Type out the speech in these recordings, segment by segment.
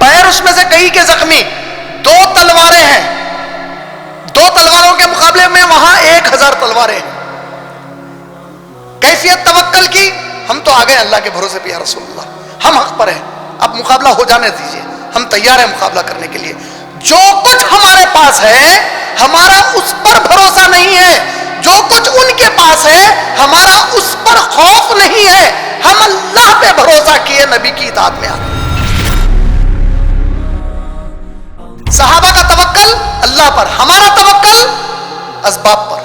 پیر اس میں سے کئی کے زخمی، 2 تلواریں ہیں، 2 تلواروں کے مقابلے میں وہاں 1000 تلواریں ہیں۔ کیفیت توکل کی، ہم تو آگئے اللہ کے بھروسے پہ یا رسول اللہ، ہم حق پر ہیں، اب مقابلہ ہو جانے دیجئے، ہم تیار ہیں مقابلہ کرنے کے لیے۔ جو کچھ ہمارے پاس ہے ہمارا اس پر بھروسہ نہیں ہے، جو کچھ ان کے پاس ہے ہمارا اس پر خوف نہیں ہے، ہم اللہ پہ بھروسہ کیے، نبی کی اطاعت میں آگئے۔ صحابہ کا توکل اللہ پر، ہمارا توکل اسباب پر،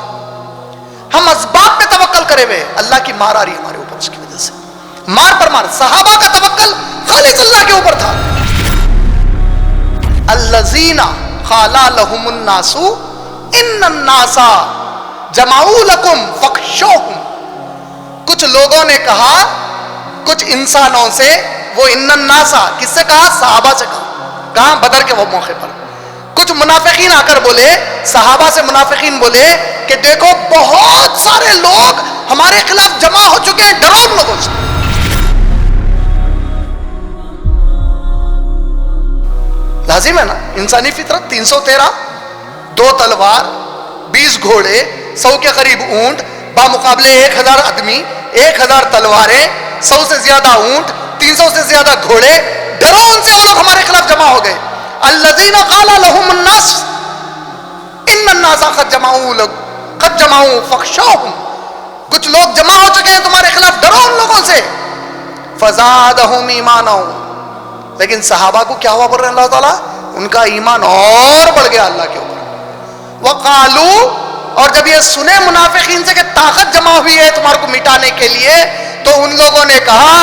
ہم اسباب پہ توکل کرے ہوئے، اللہ کی مار آ رہی ہمارے اوپر اس کی وجہ سے، مار پر مار۔ صحابہ کا توکل خالص اللہ کے اوپر تھا۔ الذین قال لهم الناس ان الناس جمعوا لكم فاخشوهم، کچھ لوگوں نے کہا کچھ انسانوں سے، وہ ان الناس کس سے کہا؟ صحابہ سے کہا، کہاں؟ بدر کے وہ موقع پر۔ کچھ منافقین آ کر بولے، صحابہ سے منافقین بولے کہ دیکھو بہت سارے لوگ ہمارے خلاف جمع ہو چکے ہیں، ڈرو ان لوگوں سے۔ لازم ہے نا، انسانی فطرت۔ 313، 2 تلوار، 20 گھوڑے، 100 کے قریب اونٹ، بامقابلے 1000 آدمی، 1000 تلواریں، 100 سے زیادہ اونٹ، 300 سے زیادہ گھوڑے، ڈرو ان سے، وہ لوگ ہمارے خلاف جمع ہو گئے۔ الذین قال لهم الناس ان الناس قد جمعوا فاخشوهم، کچھ لوگ جمع ہو چکے ہیں تمہارے خلاف، ڈرو ان لوگوں سے۔ فزادهم ایمانا، لیکن صحابہ کو کیا ہوا بول رہے ہیں اللہ تعالیٰ؟ ان کا ایمان اور بڑھ گیا اللہ کے اوپر۔ وقالوا، اور جب یہ سنے منافقین سے کہ طاقت جمع ہوئی ہے تمہارے کو مٹانے کے لیے، تو ان لوگوں نے کہا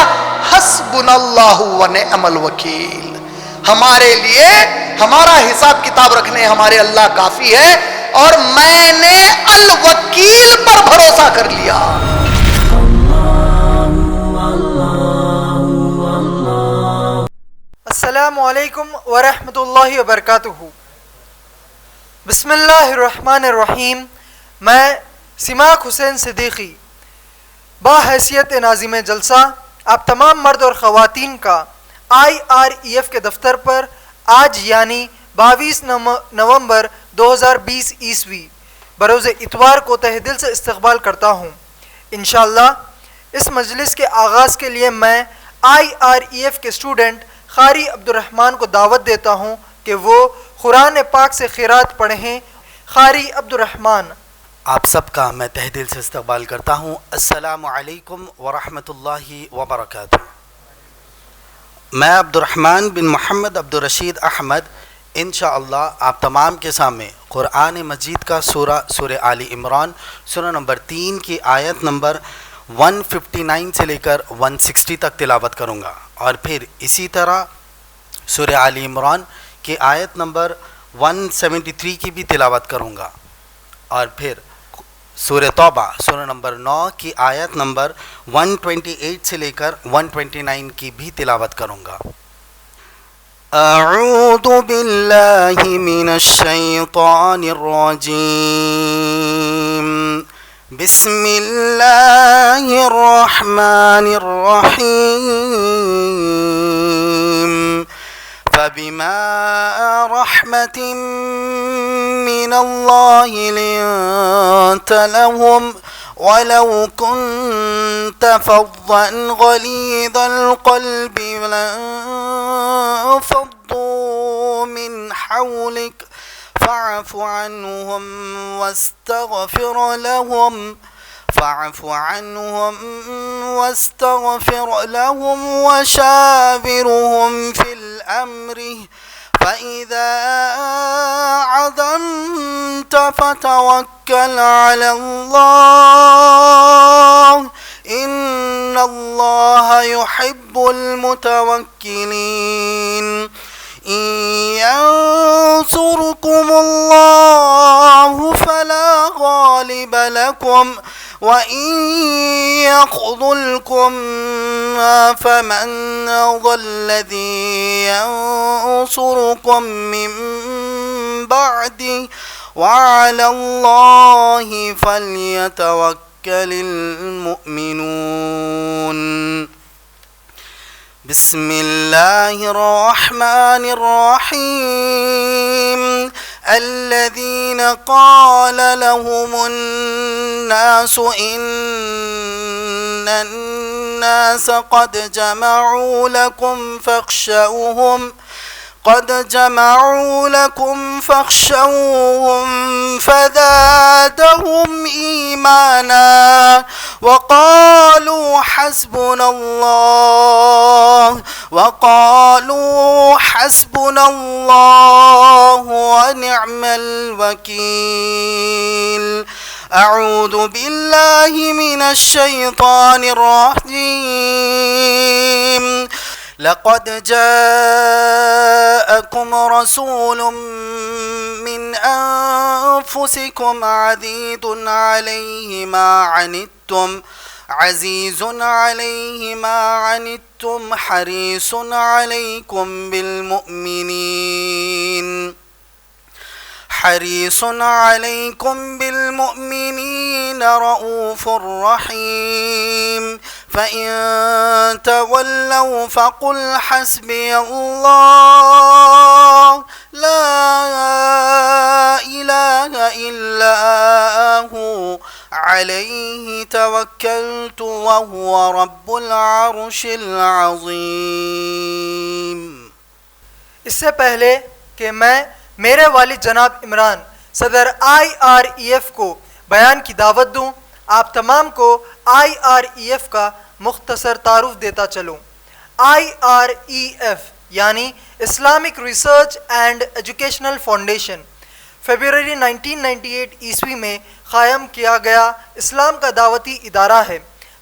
حسبنا اللہ ونعم الوکیل، ہمارے لیے ہمارا حساب کتاب رکھنے ہمارے اللہ کافی ہے، اور میں نے الوکیل پر بھروسہ کر لیا۔ السلام علیکم ورحمۃ اللہ وبرکاتہ۔ بسم اللہ الرحمن الرحیم۔ میں سماک حسین صدیقی باحیثیت ناظم جلسہ آپ تمام مرد اور خواتین کا IREF کے دفتر پر آج یعنی 22 نومبر 2020 عیسوی بروز اتوار کو تہ دل سے استقبال کرتا ہوں۔ انشاءاللہ اس مجلس کے آغاز کے لیے میں IREF کے اسٹوڈنٹ قاری عبدالرحمن کو دعوت دیتا ہوں کہ وہ قرآن پاک سے قرات پڑھیں۔ قاری عبدالرحمن۔ آپ سب کا میں تہ دل سے استقبال کرتا ہوں۔ السلام علیکم ورحمۃ اللہ وبرکاتہ۔ میں عبدالرحمن بن محمد عبدالرشید احمد انشاءاللہ آپ تمام کے سامنے قرآن مجید کا سورہ آل عمران سورہ نمبر 3 کی آیت نمبر 159 سے لے کر 160 تک تلاوت کروں گا، اور پھر اسی طرح سورہ آل عمران کی آیت نمبر 173 کی بھی تلاوت کروں گا، اور پھر سورہ توبہ سورہ نمبر 9 کی آیت نمبر 128 سے لے کر 129 کی بھی تلاوت کروں گا۔ اعوذ باللہ من الشیطان الرجیم، بسم اللہ الرحمن الرحیم، فبما رحمة من الله لنت لهم ولو كنت فظا غليظ القلب لانفضوا من حولك فاعف عنهم واستغفر لهم وشاورهم في الأمر فإذا عزمت فتوكل على الله إن الله يحب المتوكلين إن ينصركم الله فلا غالب لكم وإن يخذلكم فمن ذا الذي ينصركم من بعده وعلى الله فليتوكل المؤمنون بسم الله الرحمن الرحيم الذين قال لهم الناس إن الناس قد جمعوا لكم فاخشوهم فزادهم إيمانا وقالوا حسبنا الله ونعم الوكيل أعوذ بالله من الشيطان الرجيم لقد جاءكم رسول من أنفسكم عزيز عليه ما عنتم حريص عليكم بالمؤمنين رؤوف رحيم فإن تولوا فقل حسبي الله لا إله إلا هو عليه توكلت وهو رب العرش العظيم. اس سے پہلے کہ میں میرے والد جناب عمران صدر IREF کو بیان کی دعوت دوں، آپ تمام کو IREF کا مختصر تعارف دیتا چلوں. IREF یعنی Islamic research and educational foundation February 1998 عیسوی میں قائم کیا گیا اسلام کا دعوتی ادارہ ہے،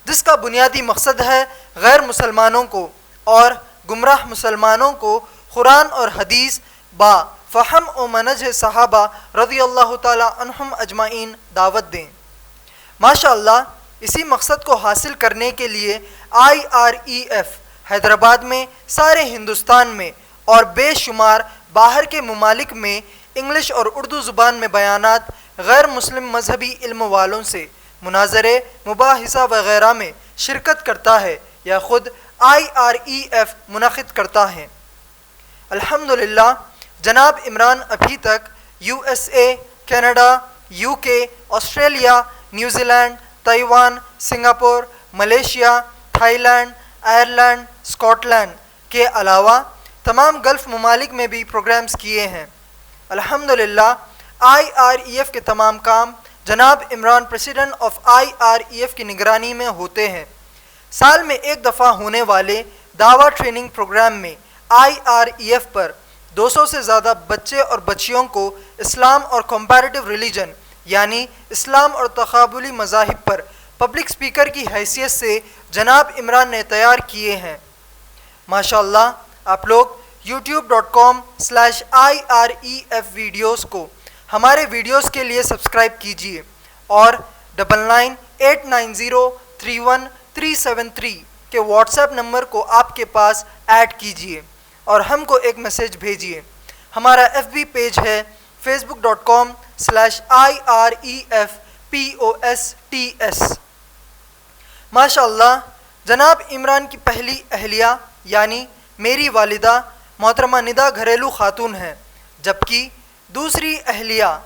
جس کا بنیادی مقصد ہے غیر مسلمانوں کو اور گمراہ مسلمانوں کو قرآن اور حدیث با فہم و منہج صحابہ رضی اللہ تعالی عنہم اجمعین دعوت دیں. ماشاء اللہ اسی مقصد کو حاصل کرنے کے لیے IREF حیدرآباد میں، سارے ہندوستان میں اور بے شمار باہر کے ممالک میں انگلش اور اردو زبان میں بیانات، غیر مسلم مذہبی علم والوں سے مناظرے، مباحثہ وغیرہ میں شرکت کرتا ہے یا خود IREF منعقد کرتا ہے. الحمدللہ جناب عمران ابھی تک USA، Canada, UK، Australia, New Zealand, Taiwan, Singapore, Malaysia, Thailand, Ireland, Scotland کے علاوہ تمام گلف ممالک میں بھی پروگرامز کیے ہیں. الحمدللہ IREF کے تمام کام جناب عمران پریزیڈنٹ آف IREF کی نگرانی میں ہوتے ہیں. سال میں ایک دفعہ ہونے والے دعویٰ ٹریننگ پروگرام میں IREF پر 200 سے زیادہ بچے اور بچیوں کو اسلام اور کمپیریٹیو ریلیجن یعنی اسلام اور تقابلی مذاہب پر پبلک سپیکر کی حیثیت سے جناب عمران نے تیار کیے ہیں. ماشاءاللہ آپ لوگ youtube.com/IREF ویڈیوز کو ہمارے ویڈیوز کے لیے سبسکرائب کیجئے اور 9989031373 کے واٹس ایپ نمبر کو آپ کے پاس ایڈ کیجئے اور ہم کو ایک میسیج بھیجیے. ہمارا FB پیج ہے facebook.com/IREFPOSTS. ماشاءاللہ جناب عمران کی پہلی اہلیہ یعنی میری والدہ محترمہ ندا گھریلو خاتون ہیں، جبکہ دوسری اہلیہ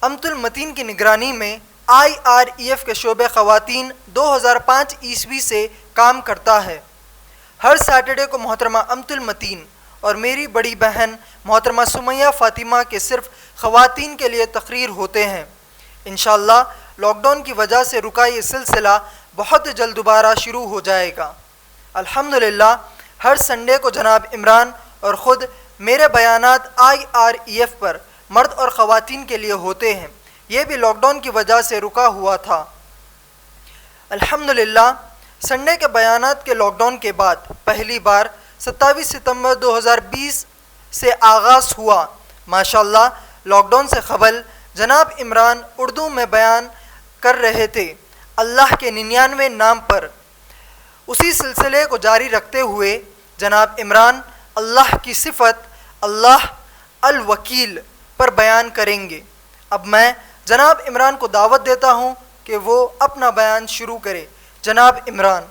امت المتین کی نگرانی میں IREF کے شعبہ خواتین 2005 عیسوی سے کام کرتا ہے. ہر سیٹرڈے کو محترمہ امت المتین اور میری بڑی بہن محترمہ سمیہ فاطمہ کے صرف خواتین کے لیے تقریر ہوتے ہیں. انشاءاللہ لاک ڈاؤن کی وجہ سے رکا یہ سلسلہ بہت جلد دوبارہ شروع ہو جائے گا. الحمدللہ ہر سنڈے کو جناب عمران اور خود میرے بیانات IREF پر مرد اور خواتین کے لیے ہوتے ہیں. یہ بھی لاک ڈاؤن کی وجہ سے رکا ہوا تھا. الحمدللہ سنڈے کے بیانات کے لاک ڈاؤن کے بعد پہلی بار 27 ستمبر 2020 سے آغاز ہوا۔ ماشاءاللہ لاک ڈاؤن سے قبل جناب عمران اردو میں بیان کر رہے تھے اللہ کے 99 نام پر۔ اسی سلسلے کو جاری رکھتے ہوئے جناب عمران اللہ کی صفت اللہ الوکیل پر بیان کریں گے۔ اب میں جناب عمران کو دعوت دیتا ہوں کہ وہ اپنا بیان شروع کرے۔ جناب عمران۔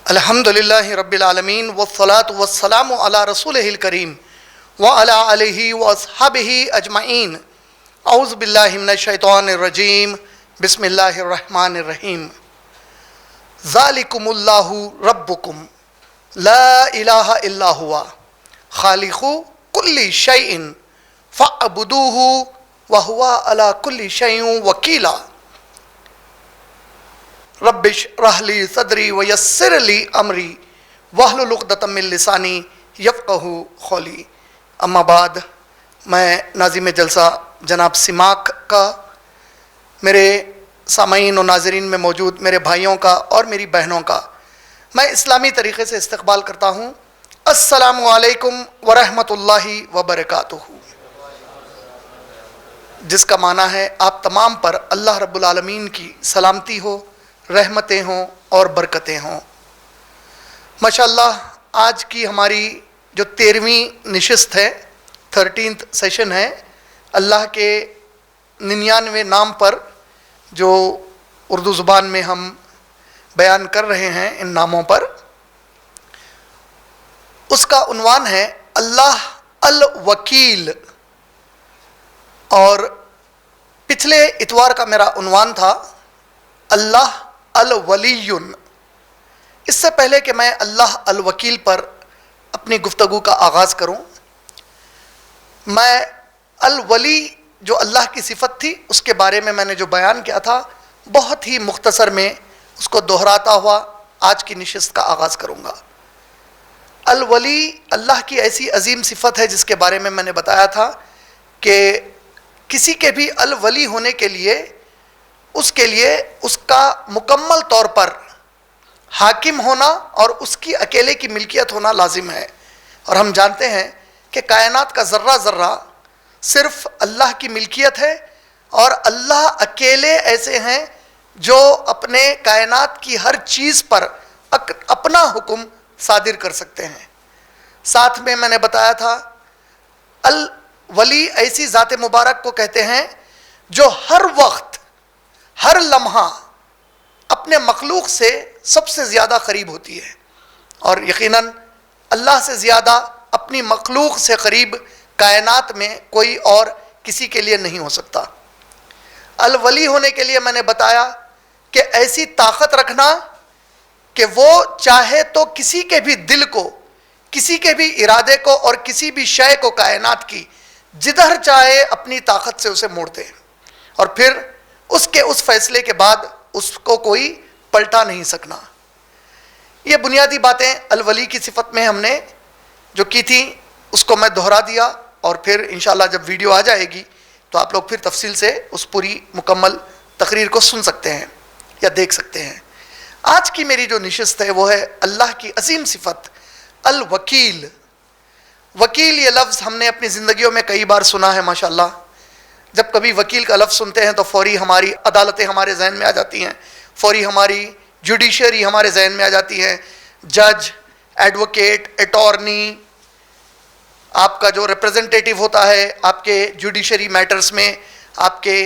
الحمدللہ رب العالمین والصلاة والسلام علی رسولہ الکریم وعلی آلہ واصحابہ اجمعین۔ اعوذ باللہ من الشیطان الرجیم، بسم اللہ الرحمن الرحیم۔ ذالکم اللہ ربکم لا الہ الا ہوا خالق کل شیء فاعبدوہ وہو علی کل شیء وکیلا۔ رب اشرح لی صدری ویسر لی امری واحلل عقدۃ من لسانی یفقہوا قولی۔ اما بعد، میں ناظم جلسہ جناب سماک کا، میرے سامعین و ناظرین میں موجود میرے بھائیوں کا اور میری بہنوں کا میں اسلامی طریقے سے استقبال کرتا ہوں۔ السلام علیکم ورحمۃ اللہ وبرکاتہ، جس کا معنی ہے آپ تمام پر اللہ رب العالمین کی سلامتی ہو، رحمتیں ہوں اور برکتیں ہوں۔ ماشاءاللہ آج کی ہماری جو 13ویں نشست ہے، 13th سیشن ہے، اللہ کے 99 نام پر جو اردو زبان میں ہم بیان کر رہے ہیں ان ناموں پر، اس کا عنوان ہے اللہ الوکیل۔ اور پچھلے اتوار کا میرا عنوان تھا اللہ الولی۔ اس سے پہلے کہ میں اللہ الوکیل پر اپنی گفتگو کا آغاز کروں، میں الولی جو اللہ کی صفت تھی اس کے بارے میں نے جو بیان کیا تھا بہت ہی مختصر میں اس کو دہراتا ہوا آج کی نشست کا آغاز کروں گا۔ الولی اللہ کی ایسی عظیم صفت ہے جس کے بارے میں نے بتایا تھا کہ کسی کے بھی الولی ہونے کے لیے اس کا مکمل طور پر حاکم ہونا اور اس کی اکیلے کی ملکیت ہونا لازم ہے۔ اور ہم جانتے ہیں کہ کائنات کا ذرہ ذرہ صرف اللہ کی ملکیت ہے، اور اللہ اکیلے ایسے ہیں جو اپنے کائنات کی ہر چیز پر اپنا حکم صادر کر سکتے ہیں۔ ساتھ میں نے بتایا تھا الولی ایسی ذات مبارک کو کہتے ہیں جو ہر وقت ہر لمحہ اپنے مخلوق سے سب سے زیادہ قریب ہوتی ہے، اور یقیناً اللہ سے زیادہ اپنی مخلوق سے قریب کائنات میں کوئی اور کسی کے لیے نہیں ہو سکتا۔ الولی ہونے کے لیے میں نے بتایا کہ ایسی طاقت رکھنا کہ وہ چاہے تو کسی کے بھی دل کو، کسی کے بھی ارادے کو اور کسی بھی شے کو کائنات کی جدھر چاہے اپنی طاقت سے اسے موڑ دے، اور پھر اس کے اس فیصلے کے بعد اس کو کوئی پلٹا نہیں سکنا۔ یہ بنیادی باتیں الولی کی صفت میں ہم نے جو کی تھی اس کو میں دہرا دیا، اور پھر انشاءاللہ جب ویڈیو آ جائے گی تو آپ لوگ پھر تفصیل سے اس پوری مکمل تقریر کو سن سکتے ہیں یا دیکھ سکتے ہیں۔ آج کی میری جو نشست ہے وہ ہے اللہ کی عظیم صفت الوکیل۔ وکیل یہ لفظ ہم نے اپنی زندگیوں میں کئی بار سنا ہے ماشاءاللہ۔ جب کبھی وکیل کا لفظ سنتے ہیں تو فوری ہماری عدالتیں ہمارے ذہن میں آ جاتی ہیں، فوری ہماری جوڈیشری ہمارے ذہن میں آ جاتی ہے، جج، ایڈوکیٹ، اٹارنی، آپ کا جو ریپریزنٹیٹیو ہوتا ہے آپ کے جوڈیشری میٹرز میں، آپ کے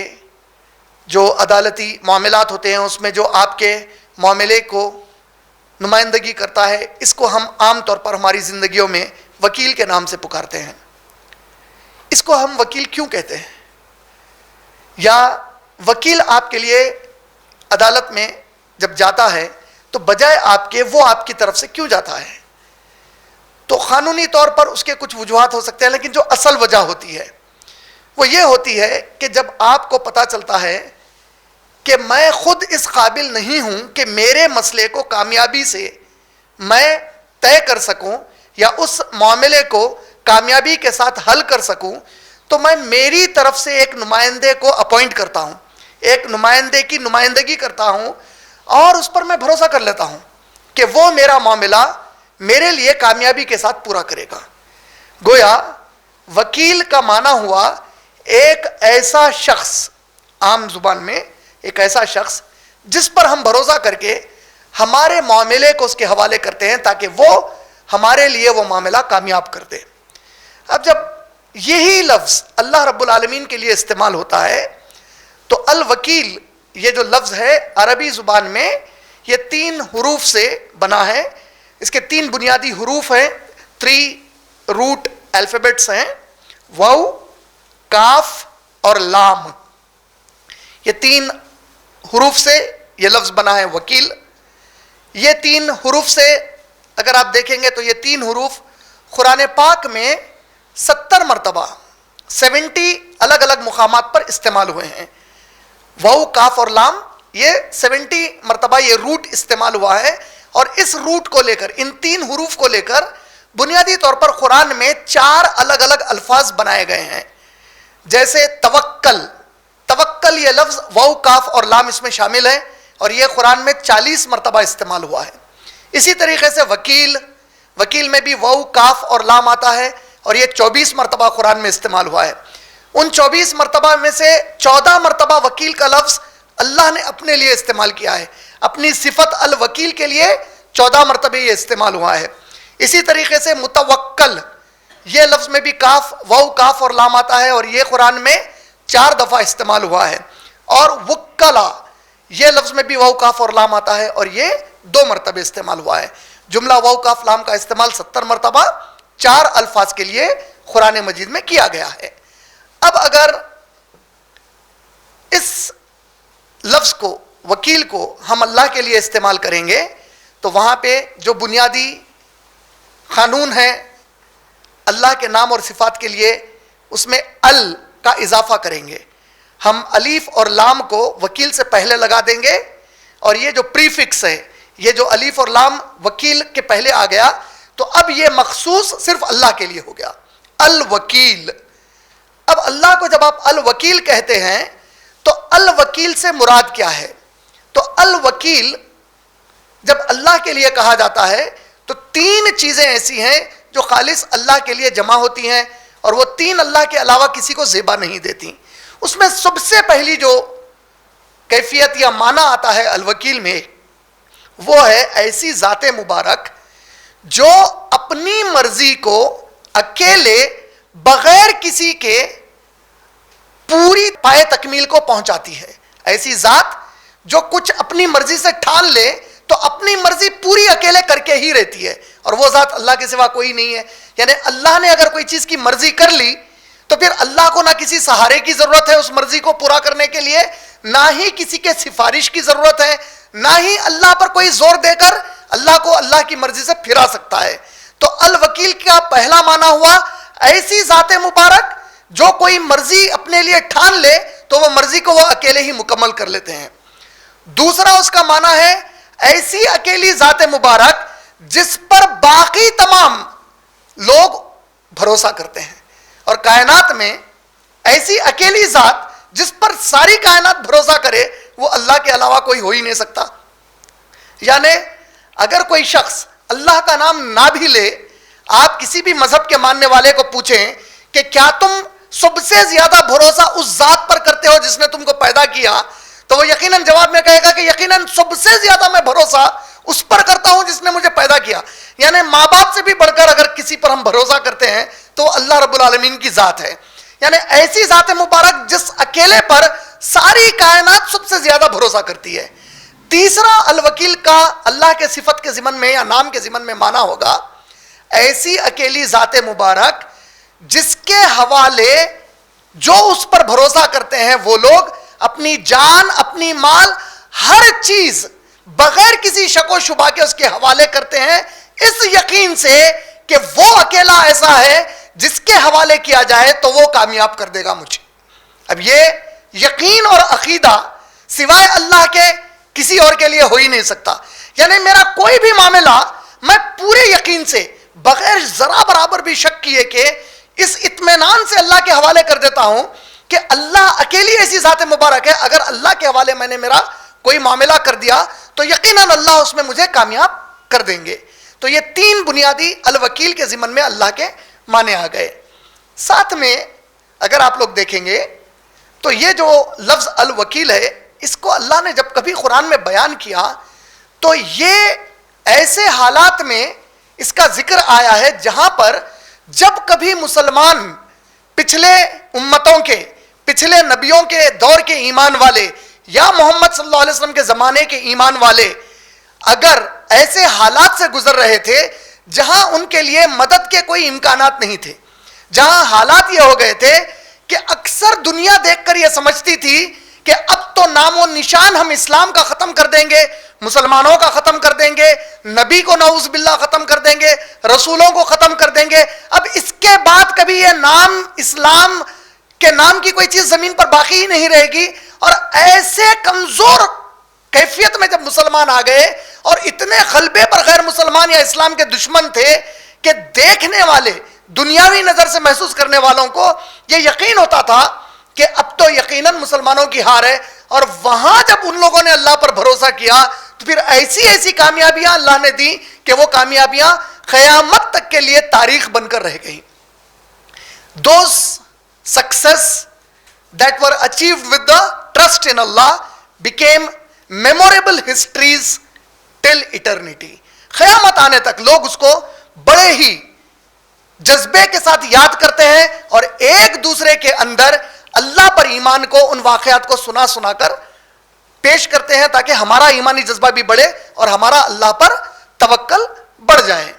جو عدالتی معاملات ہوتے ہیں اس میں جو آپ کے معاملے کو نمائندگی کرتا ہے، اس کو ہم عام طور پر ہماری زندگیوں میں وکیل کے نام سے پکارتے ہیں۔ اس کو ہم وکیل کیوں کہتے ہیں؟ یا وکیل آپ کے لیے عدالت میں جب جاتا ہے تو بجائے آپ کے وہ آپ کی طرف سے کیوں جاتا ہے؟ تو قانونی طور پر اس کے کچھ وجوہات ہو سکتے ہیں، لیکن جو اصل وجہ ہوتی ہے وہ یہ ہوتی ہے کہ جب آپ کو پتہ چلتا ہے کہ میں خود اس قابل نہیں ہوں کہ میرے مسئلے کو کامیابی سے میں طے کر سکوں یا اس معاملے کو کامیابی کے ساتھ حل کر سکوں، تو میں میری طرف سے ایک نمائندے کو اپوائنٹ کرتا ہوں، ایک نمائندے کی نمائندگی کرتا ہوں اور اس پر میں بھروسہ کر لیتا ہوں کہ وہ میرا معاملہ میرے لیے کامیابی کے ساتھ پورا کرے گا۔ گویا وکیل کا معنی ہوا ایک ایسا شخص، عام زبان میں ایک ایسا شخص جس پر ہم بھروسہ کر کے ہمارے معاملے کو اس کے حوالے کرتے ہیں تاکہ وہ ہمارے لیے وہ معاملہ کامیاب کر دے۔ اب جب یہی لفظ اللہ رب العالمین کے لیے استعمال ہوتا ہے تو الوکیل، یہ جو لفظ ہے عربی زبان میں یہ 3 حروف سے بنا ہے۔ اس کے 3 بنیادی حروف ہیں، 3 روٹ الفابیٹس ہیں، واو، کاف اور لام۔ یہ 3 حروف سے یہ لفظ بنا ہے وکیل۔ یہ 3 حروف سے اگر آپ دیکھیں گے تو یہ 3 حروف قرآن پاک میں 70 مرتبہ 70 الگ الگ مقامات پر استعمال ہوئے ہیں۔ واو، کاف اور لام، یہ 70 مرتبہ یہ روٹ استعمال ہوا ہے، اور اس روٹ کو لے کر، ان 3 حروف کو لے کر بنیادی طور پر قرآن میں 4 الگ الگ الفاظ بنائے گئے ہیں۔ جیسے توکل، توکل یہ لفظ واو، کاف اور لام اس میں شامل ہے، اور یہ قرآن میں 40 مرتبہ استعمال ہوا ہے۔ اسی طریقے سے وکیل، وکیل میں بھی واو، کاف اور لام آتا ہے، اور یہ 24 مرتبہ قرآن میں استعمال ہوا ہے۔ ان 24 مرتبہ میں سے 14 مرتبہ وکیل کا لفظ اللہ نے اپنے لیے استعمال کیا ہے، اپنی صفت الوکیل کے لیے 14 مرتبہ یہ استعمال ہوا ہے۔ اسی طریقے سے متوکل، یہ لفظ میں بھی کاف، واو، کاف اور لام آتا ہے، اور یہ قرآن میں 4 دفعہ استعمال ہوا ہے۔ اور وکلا، یہ لفظ میں بھی واو، کاف اور لام آتا ہے، اور یہ 2 مرتبہ استعمال ہوا ہے۔ جملہ واو، کاف، لام کا استعمال 70 مرتبہ 4 الفاظ کے لیے قرآن مجید میں کیا گیا ہے۔ اب اگر اس لفظ کو، وکیل کو ہم اللہ کے لیے استعمال کریں گے تو وہاں پہ جو بنیادی قانون ہے اللہ کے نام اور صفات کے لیے، اس میں ال کا اضافہ کریں گے۔ ہم الف اور لام کو وکیل سے پہلے لگا دیں گے، اور یہ جو پریفکس ہے، یہ جو الف اور لام وکیل کے پہلے آ گیا تو اب یہ مخصوص صرف اللہ کے لیے ہو گیا، الوکیل۔ اب اللہ کو جب آپ الوکیل کہتے ہیں تو الوکیل سے مراد کیا ہے؟ تو الوکیل جب اللہ کے لیے کہا جاتا ہے تو 3 چیزیں ایسی ہیں جو خالص اللہ کے لیے جمع ہوتی ہیں، اور وہ 3 اللہ کے علاوہ کسی کو زیبا نہیں دیتی۔ اس میں سب سے پہلی جو کیفیت یا معنی آتا ہے الوکیل میں، وہ ہے ایسی ذات مبارک جو اپنی مرضی کو اکیلے بغیر کسی کے پوری پائے تکمیل کو پہنچاتی ہے۔ ایسی ذات جو کچھ اپنی مرضی سے ٹھان لے تو اپنی مرضی پوری اکیلے کر کے ہی رہتی ہے، اور وہ ذات اللہ کے سوا کوئی نہیں ہے۔ یعنی اللہ نے اگر کوئی چیز کی مرضی کر لی تو پھر اللہ کو نہ کسی سہارے کی ضرورت ہے اس مرضی کو پورا کرنے کے لیے، نہ ہی کسی کے سفارش کی ضرورت ہے، نہ ہی اللہ پر کوئی زور دے کر اللہ کو اللہ کی مرضی سے پھرا سکتا ہے۔ تو الوکیل کا پہلا معنی ہوا ایسی ذات مبارک جو کوئی مرضی اپنے لیے ٹھان لے تو وہ مرضی کو وہ اکیلے ہی مکمل کر لیتے ہیں۔ دوسرا اس کا معنی ہے ایسی اکیلی ذات مبارک جس پر باقی تمام لوگ بھروسہ کرتے ہیں، اور کائنات میں ایسی اکیلی ذات جس پر ساری کائنات بھروسہ کرے وہ اللہ کے علاوہ کوئی ہو ہی نہیں سکتا۔ یعنی اگر کوئی شخص اللہ کا نام نہ بھی لے، آپ کسی بھی مذہب کے ماننے والے کو پوچھیں کہ کیا تم سب سے زیادہ بھروسہ اس ذات پر کرتے ہو جس نے تم کو پیدا کیا، تو وہ یقیناً جواب میں کہے گا کہ یقیناً سب سے زیادہ میں بھروسہ اس پر کرتا ہوں جس نے مجھے پیدا کیا۔ یعنی ماں باپ سے بھی بڑھ کر اگر کسی پر ہم بھروسہ کرتے ہیں تو وہ اللہ رب العالمین کی ذات ہے۔ یعنی ایسی ذات مبارک جس اکیلے پر ساری کائنات سب سے زیادہ بھروسہ کرتی ہے۔ تیسرا الوکیل کا اللہ کے صفت کے ضمن میں یا نام کے ضمن میں معنی ہوگا ایسی اکیلی ذات مبارک جس کے حوالے جو اس پر بھروسہ کرتے ہیں وہ لوگ اپنی جان، اپنی مال، ہر چیز بغیر کسی شک و شبہ کے اس کے حوالے کرتے ہیں، اس یقین سے کہ وہ اکیلا ایسا ہے جس کے حوالے کیا جائے تو وہ کامیاب کر دے گا مجھے۔ اب یہ یقین اور عقیدہ سوائے اللہ کے کسی اور کے لیے ہو ہی نہیں سکتا۔ یعنی میرا کوئی بھی معاملہ میں پورے یقین سے بغیر ذرا برابر بھی شک کیے کہ اس اطمینان سے اللہ کے حوالے کر دیتا ہوں کہ اللہ اکیلی ایسی ذات مبارک ہے، اگر اللہ کے حوالے میں نے میرا کوئی معاملہ کر دیا تو یقیناً اللہ اس میں مجھے کامیاب کر دیں گے. تو یہ تین بنیادی الوکیل کے ضمن میں اللہ کے معنی آ گئے. ساتھ میں اگر آپ لوگ دیکھیں گے تو یہ جو لفظ الوکیل ہے، اس کو اللہ نے جب کبھی قرآن میں بیان کیا تو یہ ایسے حالات میں اس کا ذکر آیا ہے جہاں پر جب کبھی مسلمان پچھلے امتوں کے، پچھلے نبیوں کے دور کے ایمان والے یا محمد صلی اللہ علیہ وسلم کے زمانے کے ایمان والے اگر ایسے حالات سے گزر رہے تھے جہاں ان کے لیے مدد کے کوئی امکانات نہیں تھے، جہاں حالات یہ ہو گئے تھے کہ اکثر دنیا دیکھ کر یہ سمجھتی تھی کہ اب تو نام و نشان ہم اسلام کا ختم کر دیں گے، مسلمانوں کا ختم کر دیں گے، نبی کو نعوذ باللہ ختم کر دیں گے، رسولوں کو ختم کر دیں گے، اب اس کے بعد کبھی یہ نام اسلام کے نام کی کوئی چیز زمین پر باقی ہی نہیں رہے گی. اور ایسے کمزور کیفیت میں جب مسلمان آ گئے اور اتنے غلبے پر غیر مسلمان یا اسلام کے دشمن تھے کہ دیکھنے والے، دنیاوی نظر سے محسوس کرنے والوں کو یہ یقین ہوتا تھا کہ اب تو یقیناً مسلمانوں کی ہار ہے. اور وہاں جب ان لوگوں نے اللہ پر بھروسہ کیا تو پھر ایسی ایسی کامیابیاں اللہ نے دی کہ وہ کامیابیاں قیامت تک کے لیے تاریخ بن کر رہ گئیں. Those success that were achieved with the trust in Allah became memorable histories till eternity. قیامت آنے تک لوگ اس کو بڑے ہی جذبے کے ساتھ یاد کرتے ہیں اور ایک دوسرے کے اندر اللہ پر ایمان کو، ان واقعات کو سنا سنا کر پیش کرتے ہیں تاکہ ہمارا ایمانی جذبہ بھی بڑھے اور ہمارا اللہ پر توکل بڑھ جائے.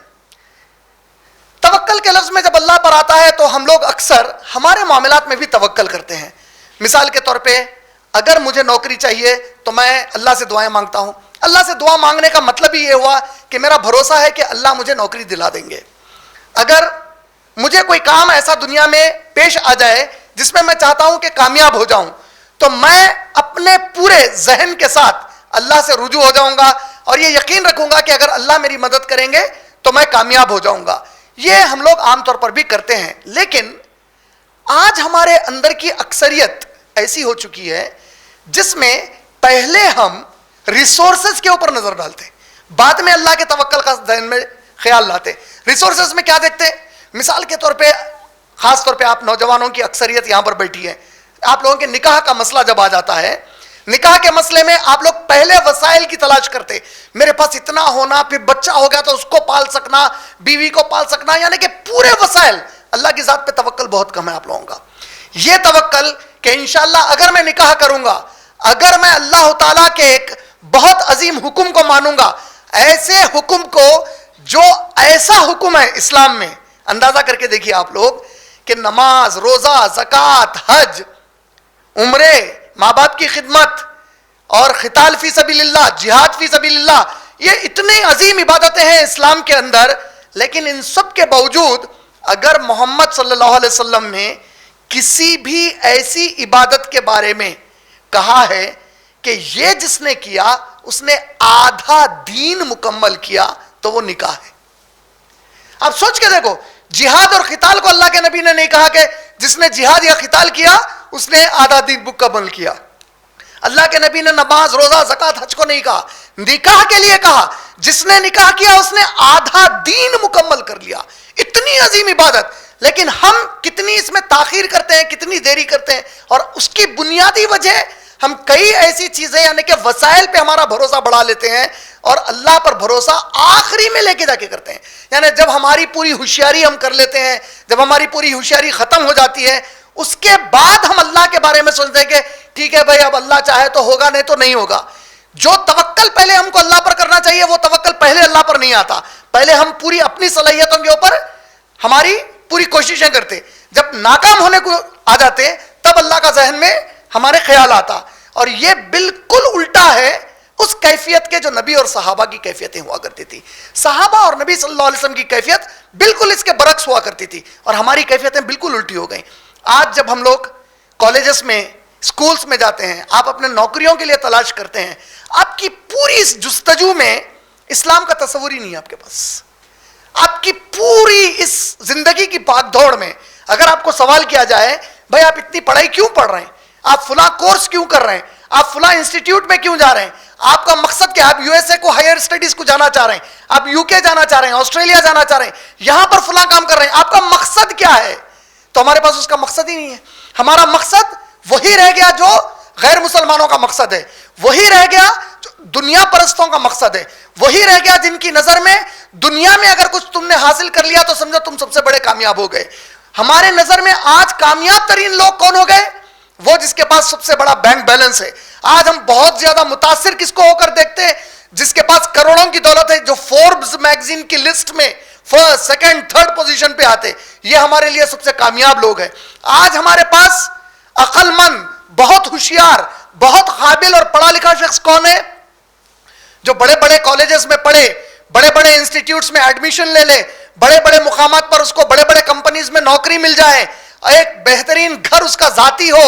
توکل کے لفظ میں جب اللہ پر آتا ہے تو ہم لوگ اکثر ہمارے معاملات میں بھی توکل کرتے ہیں. مثال کے طور پہ اگر مجھے نوکری چاہیے تو میں اللہ سے دعائیں مانگتا ہوں. اللہ سے دعا مانگنے کا مطلب ہی یہ ہوا کہ میرا بھروسہ ہے کہ اللہ مجھے نوکری دلا دیں گے. اگر مجھے کوئی کام ایسا دنیا میں پیش آ جائے جس میں میں چاہتا ہوں کہ کامیاب ہو جاؤں تو میں اپنے پورے ذہن کے ساتھ اللہ سے رجوع ہو جاؤں گا اور یہ یقین رکھوں گا کہ اگر اللہ میری مدد کریں گے تو میں کامیاب ہو جاؤں گا. یہ ہم لوگ عام طور پر بھی کرتے ہیں. لیکن آج ہمارے اندر کی اکثریت ایسی ہو چکی ہے جس میں پہلے ہم ریسورسز کے اوپر نظر ڈالتے ہیں، بعد میں اللہ کے توکل کا ذہن میں خیال لاتے. ریسورسز میں کیا دیکھتے ہیں؟ مثال کے طور پہ، خاص طور پہ آپ نوجوانوں کی اکثریت یہاں پر بیٹھی ہے، آپ لوگوں کے نکاح کا مسئلہ جب آ جاتا ہے، نکاح کے مسئلے میں آپ لوگ پہلے وسائل کی تلاش کرتے، میرے پاس اتنا ہونا، پھر بچہ ہو گیا تو اس کو پال سکنا، بیوی کو پال سکنا، یعنی کہ پورے وسائل. اللہ کی ذات پہ توکل بہت کم ہے آپ لوگوں کا. یہ توکل کہ انشاءاللہ اگر میں نکاح کروں گا، اگر میں اللہ تعالیٰ کے ایک بہت عظیم حکم کو مانوں گا، ایسے حکم کو جو ایسا حکم ہے اسلام میں، اندازہ کر کے دیکھیے آپ لوگ کہ نماز، روزہ، زکوٰۃ، حج، عمرے، ماں باپ کی خدمت اور قتال فی سبیل اللہ، جہاد فی سبیل اللہ، یہ اتنی عظیم عبادتیں ہیں اسلام کے اندر. لیکن ان سب کے باوجود اگر محمد صلی اللہ علیہ وسلم نے کسی بھی ایسی عبادت کے بارے میں کہا ہے کہ یہ جس نے کیا اس نے آدھا دین مکمل کیا تو وہ نکاح ہے. آپ سوچ کے دیکھو، جہاد اور قتال کو اللہ کے نبی نے نہیں کہا کہ جس نے جہاد یا قتال کیا اس نے آدھا دین مکمل کیا. اللہ کے نبی نے نماز، روزہ، زکوٰۃ، حج کو نہیں کہا، نکاح کے لیے کہا. جس نے نکاح کیا اس نے آدھا دین مکمل کر لیا. اتنی عظیم عبادت، لیکن ہم کتنی اس میں تاخیر کرتے ہیں، کتنی دیری کرتے ہیں. اور اس کی بنیادی وجہ ہم کئی ایسی چیزیں یعنی کہ وسائل پہ ہمارا بھروسہ بڑھا لیتے ہیں اور اللہ پر بھروسہ آخری میں لے کے جا کے کرتے ہیں. یعنی جب ہماری پوری ہوشیاری ہم کر لیتے ہیں، جب ہماری پوری ہوشیاری ختم ہو جاتی ہے، اس کے بعد ہم اللہ کے بارے میں سوچتے ہیں کہ ٹھیک ہے بھائی اب اللہ چاہے تو ہوگا، نہیں تو نہیں ہوگا. جو توکل پہلے ہم کو اللہ پر کرنا چاہیے وہ توکل پہلے اللہ پر نہیں آتا. پہلے ہم پوری اپنی صلاحیتوں کے اوپر ہماری پوری کوششیں کرتے، جب ناکام ہونے کو آ جاتے تب اللہ کا ذہن میں ہمارے خیال آتا. اور یہ بالکل الٹا ہے اس کیفیت کے جو نبی اور صحابہ کی کیفیتیں ہوا کرتی تھی. صحابہ اور نبی صلی اللہ علیہ وسلم کی کیفیت بالکل اس کے برعکس ہوا کرتی تھی اور ہماری کیفیتیں بالکل الٹی ہو گئیں. آج جب ہم لوگ کالجز میں، اسکولس میں جاتے ہیں، آپ اپنے نوکریوں کے لیے تلاش کرتے ہیں، آپ کی پوری اس جستجو میں اسلام کا تصور ہی نہیں ہے آپ کے پاس. آپ کی پوری اس زندگی کی بھاگ دوڑ میں اگر آپ کو سوال کیا جائے بھائی آپ اتنی پڑھائی کیوں پڑھ رہے ہیں, آپ فلاں کورس کیوں کر رہے ہیں, آپ فلاں انسٹیٹیوٹ میں کیوں جا رہے ہیں, آپ کا مقصد کیا ہے, آپ یو ایس اے کو ہائر اسٹڈیز کو جانا چاہ رہے ہیں, آپ یو کے جانا چاہ رہے ہیں, آسٹریلیا جانا چاہ رہے ہیں, یہاں پر فلاں کام کر رہے ہیں, آپ کا مقصد کیا ہے؟ تو ہمارے پاس اس کا مقصد ہی نہیں ہے. ہمارا مقصد وہی رہ گیا جو غیر مسلمانوں کا مقصد ہے, وہی رہ گیا جو دنیا پرستوں کا مقصد ہے, وہی رہ گیا جن کی نظر میں دنیا میں اگر کچھ تم نے حاصل کر لیا تو سمجھو تم سب سے بڑے کامیاب ہو گئے. ہمارے نظر میں آج کامیاب ترین لوگ کون ہو گئے؟ وہ جس کے پاس سب سے بڑا بینک بیلنس ہے. آج ہم بہت زیادہ متاثر کس کو ہو کر دیکھتے ہیں؟ جس کے پاس کروڑوں کی دولت ہے, جو فوربس میگزین کی لسٹ میں فرسٹ سیکنڈ تھرڈ پوزیشن پہ آتے, یہ ہمارے لیے سب سے کامیاب لوگ ہیں. آج ہمارے پاس عقل مند, بہت ہوشیار, بہت قابل اور پڑھا لکھا شخص کون ہے؟ جو بڑے بڑے کالجز میں پڑھے, بڑے بڑے انسٹیٹیوٹس میں ایڈمیشن لے لے, بڑے بڑے مقامات پر اس کو بڑے بڑے کمپنیز میں نوکری مل جائے, ایک بہترین گھر اس کا ذاتی ہو,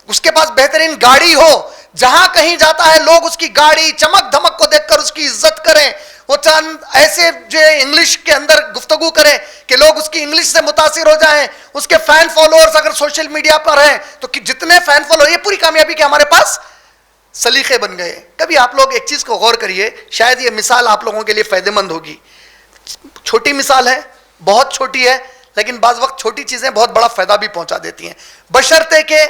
اس کے پاس بہترین گاڑی ہو, جہاں کہیں جاتا ہے لوگ اس کی گاڑی چمک دھمک کو دیکھ کر اس کی عزت کریں, وہ چند ایسے جو انگلش کے اندر گفتگو کریں کہ لوگ اس کی انگلش سے متاثر ہو جائیں, اس کے فین فالوورز اگر سوشل میڈیا پر ہیں تو جتنے فین فالوور, یہ پوری کامیابی کے ہمارے پاس سلیقے بن گئے. کبھی آپ لوگ ایک چیز کو غور کریے, شاید یہ مثال آپ لوگوں کے لیے فائدہ مند ہوگی. چھوٹی مثال ہے, بہت چھوٹی ہے, لیکن بعض وقت چھوٹی چیزیں بہت بڑا فائدہ بھی پہنچا دیتی ہیں, بشرطے کہ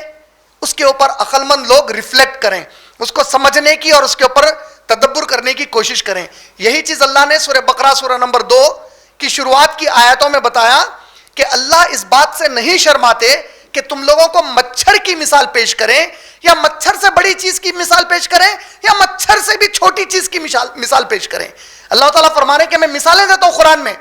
اس کے اوپر عقل مند لوگ ریفلیکٹ کریں, اس کو سمجھنے کی اور اس کے اوپر تدبر کرنے کی کوشش کریں. یہی چیز اللہ نے سورہ بقرہ سورہ نمبر 2 کی شروعات کی آیتوں میں بتایا کہ اللہ اس بات سے نہیں شرماتے کہ تم لوگوں کو مچھر کی مثال پیش کریں, یا مچھر سے بڑی چیز کی مثال پیش کریں, یا مچھر سے بھی چھوٹی چیز کی مثال پیش کریں. اللہ تعالیٰ فرما رہے ہیں کہ میں مثالیں دیتا ہوں قرآن میں.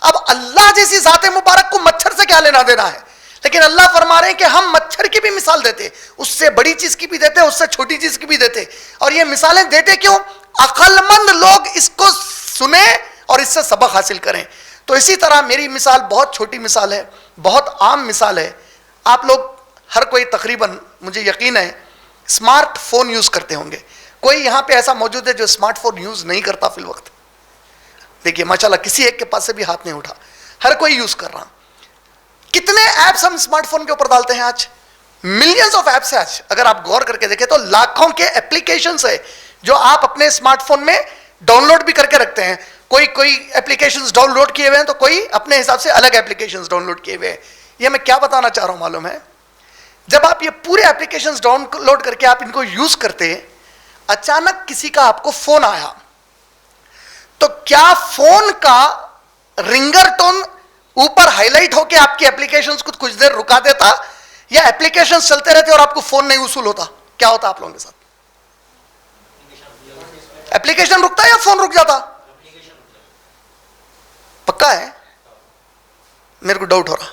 اب اللہ جیسی ذات مبارک کو مچھر سے کیا لینا دینا ہے, لیکن اللہ فرما رہے ہیں کہ ہم مچھر کی بھی مثال دیتے, اس سے بڑی چیز کی بھی دیتے, اس سے چھوٹی چیز کی بھی دیتے. اور یہ مثالیں دیتے کیوں؟ عقل مند لوگ اس کو سنیں اور اس سے سبق حاصل کریں. تو اسی طرح میری مثال بہت چھوٹی مثال ہے, بہت عام مثال ہے. آپ لوگ ہر کوئی تقریباً, مجھے یقین ہے, اسمارٹ فون یوز کرتے ہوں گے. کوئی یہاں پہ ایسا موجود ہے جو اسمارٹ فون یوز نہیں کرتا فی الوقت؟ دیکھیے ماشاءاللہ کسی ایک کے پاس سے بھی ہاتھ نہیں اٹھا, ہر کوئی یوز کر رہا. کتنے ایپس ہم اسمارٹ فون کے اوپر ڈالتے ہیں آج؟ ملینز آف ایپس ہے آج. اگر آپ غور کر کے دیکھیں تو لاکھوں کے اپلیکیشنز ہے جو آپ اپنے اسمارٹ فون میں ڈاؤن لوڈ بھی کر کے رکھتے ہیں. کوئی اپلیکیشنز ڈاؤن لوڈ کیے ہوئے ہیں تو کوئی اپنے حساب سے الگ اپلیکیشنز ڈاؤن لوڈ کیے ہوئے ہیں. یہ میں کیا بتانا چاہ رہا ہوں معلوم ہے؟ جب آپ یہ پورے اپلیکیشنز ڈاؤن لوڈ کر کے آپ ان کو یوز کرتے, اچانک کسی کا آپ کو فون آیا, تو کیا فون کا رنگر ٹون اوپر ہائی لائٹ ہو کے آپ کی اپلیکیشنز کو کچھ دیر رکا دیتا, یا اپلیکیشنز چلتے رہتے اور آپ کو فون نہیں وصول ہوتا؟ کیا ہوتا آپ لوگوں کے ساتھ؟ اپلیکیشن رکتا یا فون رک جاتا؟ پکا ہے؟ میرے کو ڈاؤٹ ہو رہا.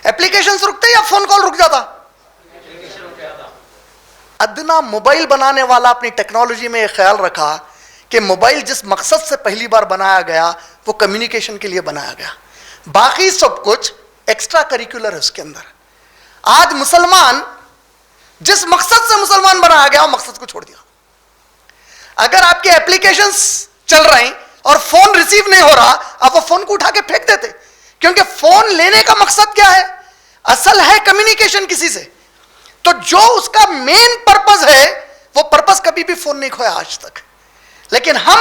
اپلیکیشنز رکتے یا فون کال رک جاتا؟ ادنا موبائل بنانے والا اپنی ٹیکنالوجی میں یہ خیال رکھا کہ موبائل جس مقصد سے پہلی بار بنایا گیا وہ کمیونیکیشن کے لیے بنایا گیا, باقی سب کچھ ایکسٹرا کریکولر ہے اس کے اندر. آج مسلمان جس مقصد سے مسلمان بنایا گیا وہ مقصد کو چھوڑ دیا. اگر آپ کے اپلیکیشنز چل رہے ہیں اور فون ریسیو نہیں ہو رہا, آپ وہ فون کو اٹھا کے پھینک دیتے, کیونکہ فون لینے کا مقصد کیا ہے؟ اصل ہے کمیونیکیشن کسی سے. تو جو اس کا مین پرپز ہے وہ پرپز کبھی بھی فون نہیں کھویا آج تک. لیکن ہم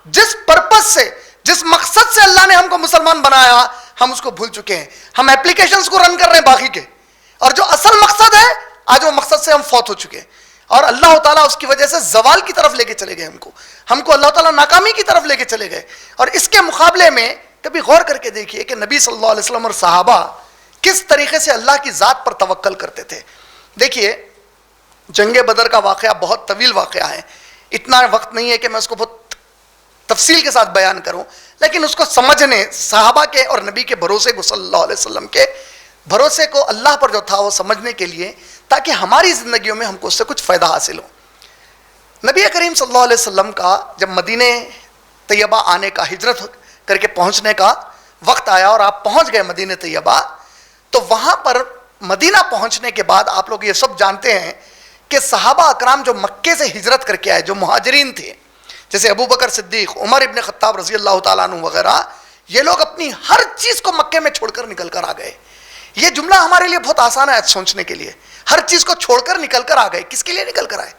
جس پرپز سے, جس مقصد سے اللہ نے ہم کو مسلمان بنایا, ہم اس کو بھول چکے ہیں. ہم اپلیکیشنز کو رن کر رہے ہیں باقی کے, اور جو اصل مقصد ہے آج وہ مقصد سے ہم فوت ہو چکے ہیں. اور اللہ تعالیٰ اس کی وجہ سے زوال کی طرف لے کے چلے گئے ہم کو اللہ تعالیٰ ناکامی کی طرف لے کے چلے گئے. اور اس کے مقابلے میں کبھی غور کر کے دیکھیے کہ نبی صلی اللہ علیہ وسلم اور صحابہ کس طریقے سے اللہ کی ذات پر توکل کرتے تھے. دیکھیے جنگ بدر کا واقعہ بہت طویل واقعہ ہے, اتنا وقت نہیں ہے کہ میں اس کو بہت تفصیل کے ساتھ بیان کروں, لیکن اس کو سمجھنے, صحابہ کے اور نبی کے بھروسے کو, صلی اللہ علیہ وسلم کے بھروسے کو اللہ پر جو تھا وہ سمجھنے کے لیے, تاکہ ہماری زندگیوں میں ہم کو اس سے کچھ فائدہ حاصل ہو. نبی کریم صلی اللہ علیہ وسلم کا جب مدینہ طیبہ آنے کا, ہجرت کر کے پہنچنے کا وقت آیا اور آپ پہنچ گئے مدینہ طیبہ, تو وہاں پر مدینہ پہنچنے کے بعد آپ لوگ یہ سب جانتے ہیں کہ صحابہ اکرام جو مکے سے ہجرت کر کے آئے, جو مہاجرین تھے, جیسے ابو بکر صدیق, عمر ابن خطاب رضی اللہ تعالیٰ عنہ وغیرہ, یہ لوگ اپنی ہر چیز کو مکے میں چھوڑ کر نکل کر آ گئے. یہ جملہ ہمارے لیے بہت آسان ہے سوچنے کے لیے. ہر چیز کو چھوڑ کر نکل کر آ گئے. کس کے لیے نکل کر آئے؟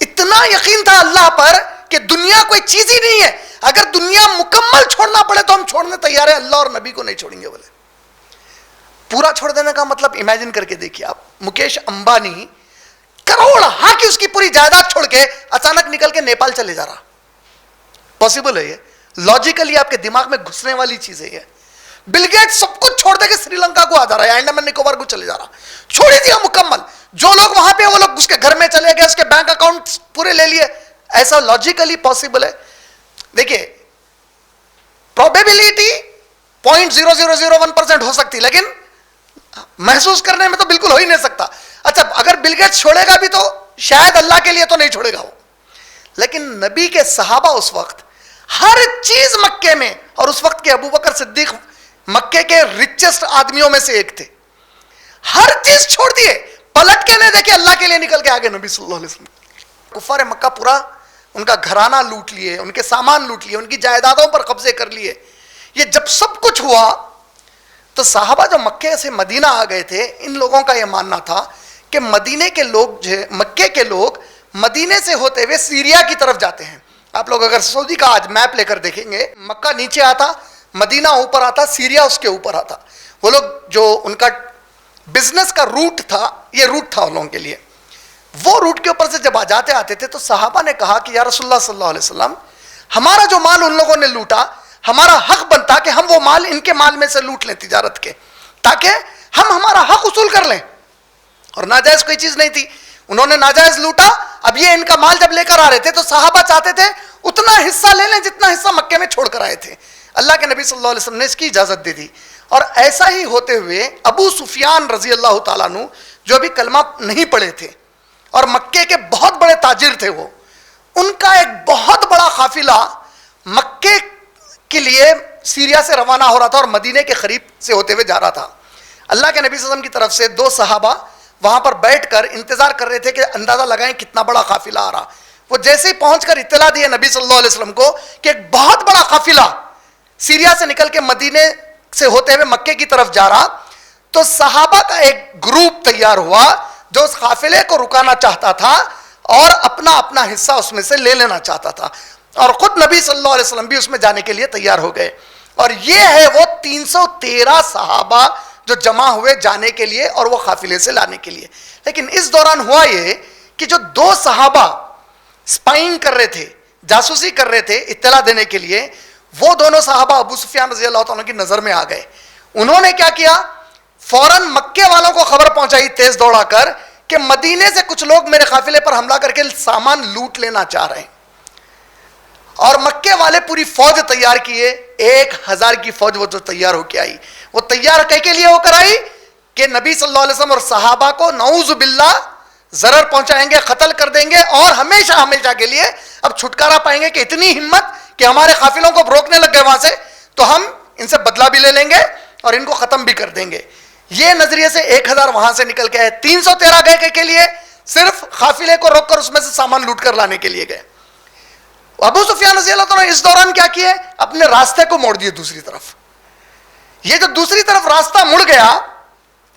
اتنا یقین تھا اللہ پر کہ دنیا کوئی چیز ہی نہیں ہے, اگر دنیا مکمل چھوڑنا پڑے تو ہم چھوڑنے تیار ہیں, اللہ اور نبی کو نہیں چھوڑیں گے. بولے پورا چھوڑ دینے کا مطلب امیجن کر کے دیکھیے آپ, مکیش امبانی کروڑ کی اس کی پوری جائیداد چھوڑ کے اچانک نکل کے نیپال چلے جا رہا. پاسبل ہے یہ؟ لاجیکلی آپ کے دماغ میں گھسنے والی چیز ہے یہ. بل گیٹ سب کچھ چھوڑ دے کے سری لنکا کو آ جا رہا ہے, انڈمان نکوبار کو چلے جا رہا, چھوڑ دیا مکمل. جو لوگ وہاں پہ وہ لوگ اس کے گھر میں چلے گئے, اس کے بینک اکاؤنٹ پورے لے لیے. ایسا لاجیکلی پاسبل ہے؟ دیکھیے پروبیبلٹی 0.0001% ہو سکتی, لیکن محسوس کرنے میں تو بالکل ہو ہی نہیں سکتا. اچھا اگر بل گیٹس چھوڑے گا بھی تو شاید اللہ کے لیے تو نہیں چھوڑے گا وہ, لیکن نبی کے صحابہ اس وقت ہر چیز مکے میں, اور اس وقت کے ابو بکر صدیق مکے کے ریچسٹ آدمیوں میں سے ایک تھے, ہر چیز چھوڑ دیے, پلٹ کے نہیں دیکھے, اللہ کے لیے نکل کے آگے نبی صلی اللہ علیہ وسلم. کفار مکہ پورا ان کا گھرانہ لوٹ لیے, ان کے سامان لوٹ لیے, ان کی جائیدادوں پر قبضے کر لیے. یہ جب سب کچھ ہوا تو صحابہ جو مکے سے مدینہ آ گئے تھے, ان لوگوں کا یہ ماننا تھا کہ مدینے کے لوگ مکے کے لوگ مدینے سے ہوتے ہوئے سیریا کی طرف جاتے ہیں. آپ لوگ اگر سعودی کا آج میپ لے کر دیکھیں گے, مکہ نیچے آتا, مدینہ اوپر آتا, سیریا اس کے اوپر آتا. وہ لوگ جو ان کا بزنس کا روٹ تھا, یہ روٹ تھا ان لوگوں کے لیے. وہ روٹ کے اوپر سے جب آ جاتے آتے تھے تو صحابہ نے کہا کہ یا رسول اللہ صلی اللہ علیہ وسلم, ہمارا جو مال ان لوگوں نے لوٹا, ہمارا حق بنتا کہ ہم وہ مال ان کے مال میں سے لوٹ لیں تجارت کے, تاکہ ہم ہمارا حق اصول کر لیں. اور ناجائز کوئی چیز نہیں تھی, انہوں نے ناجائز لوٹا. اب یہ ان کا مال جب لے کر آ رہے تھے تو صحابہ چاہتے تھے اتنا حصہ لے لیں جتنا حصہ مکے میں چھوڑ کر آئے تھے. اللہ کے نبی صلی اللہ علیہ وسلم نے اس کی اجازت دے دی. اور ایسا ہی ہوتے ہوئے ابو سفیان رضی اللہ تعالیٰ عنہ, جو ابھی کلمہ نہیں پڑھے تھے اور مکے کے بہت بڑے تاجر تھے, وہ ان کا ایک بہت بڑا قافلہ مکے کے لیے سیریا سے روانہ ہو رہا تھا اور مدینے کے قریب سے ہوتے ہوئے جا رہا تھا. اللہ کے نبی صلی اللہ علیہ وسلم کی طرف سے 2 صحابہ وہاں پر بیٹھ کر انتظار کر رہے تھے کہ اندازہ لگائیں کتنا بڑا قافلہ آ رہا. وہ جیسے ہی پہنچ کر اطلاع دیے نبی صلی اللہ علیہ وسلم کو کہ ایک بہت بڑا قافلہ سیریا سے نکل کے مدینے سے ہوتے ہوئے مکے کی طرف جا رہا, تو صحابہ کا ایک گروپ تیار ہوا جو اس قافلے کو رکانا چاہتا تھا اور اپنا اپنا حصہ اس میں سے لے لینا چاہتا تھا. اور خود نبی صلی اللہ علیہ وسلم بھی اس میں جانے کے لیے تیار ہو گئے. اور یہ ہے وہ 313 صحابہ جو جمع ہوئے جانے کے لیے اور وہ قافلے سے لانے کے لیے. لیکن اس دوران ہوا یہ کہ جو 2 صحابہ اسپائنگ کر رہے تھے, جاسوسی کر رہے تھے اطلاع دینے کے لیے, وہ دونوں صحابہ ابو سفیان رضی اللہ تعالیٰ کی نظر میں آ گئے. انہوں نے کیا کیا, فوراً مکے والوں کو خبر پہنچائی تیز دوڑا کر کہ مدینے سے کچھ لوگ میرے قافلے پر حملہ کر کے سامان لوٹ لینا چاہ رہے ہیں. اور مکے والے پوری فوج تیار کیے, 1000 کی فوج وہ جو تیار ہو کے آئی. وہ تیار کے لیے ہو کر آئی کہ نبی صلی اللہ علیہ وسلم اور صحابہ کو نعوذ باللہ ضرر پہنچائیں گے, قتل کر دیں گے, اور ہمیشہ ہمیشہ کے لیے اب چھٹکارا پائیں گے کہ اتنی ہمت کہ ہمارے قافلوں کو روکنے لگ گئے وہاں سے, تو ہم ان سے بدلہ بھی لے لیں گے اور ان کو ختم بھی کر دیں گے. یہ نظریے سے 1000 وہاں سے نکل کے آئے. 313 گئے کے لیے صرف قافلے کو روک کر اس میں سے سامان لوٹ کر لانے کے لیے گئے. ابو سفیان رضی اللہ تعالیٰ اس دوران کیا کیے, اپنے راستے کو موڑ دیے دوسری طرف. یہ جو دوسری طرف راستہ مڑ گیا,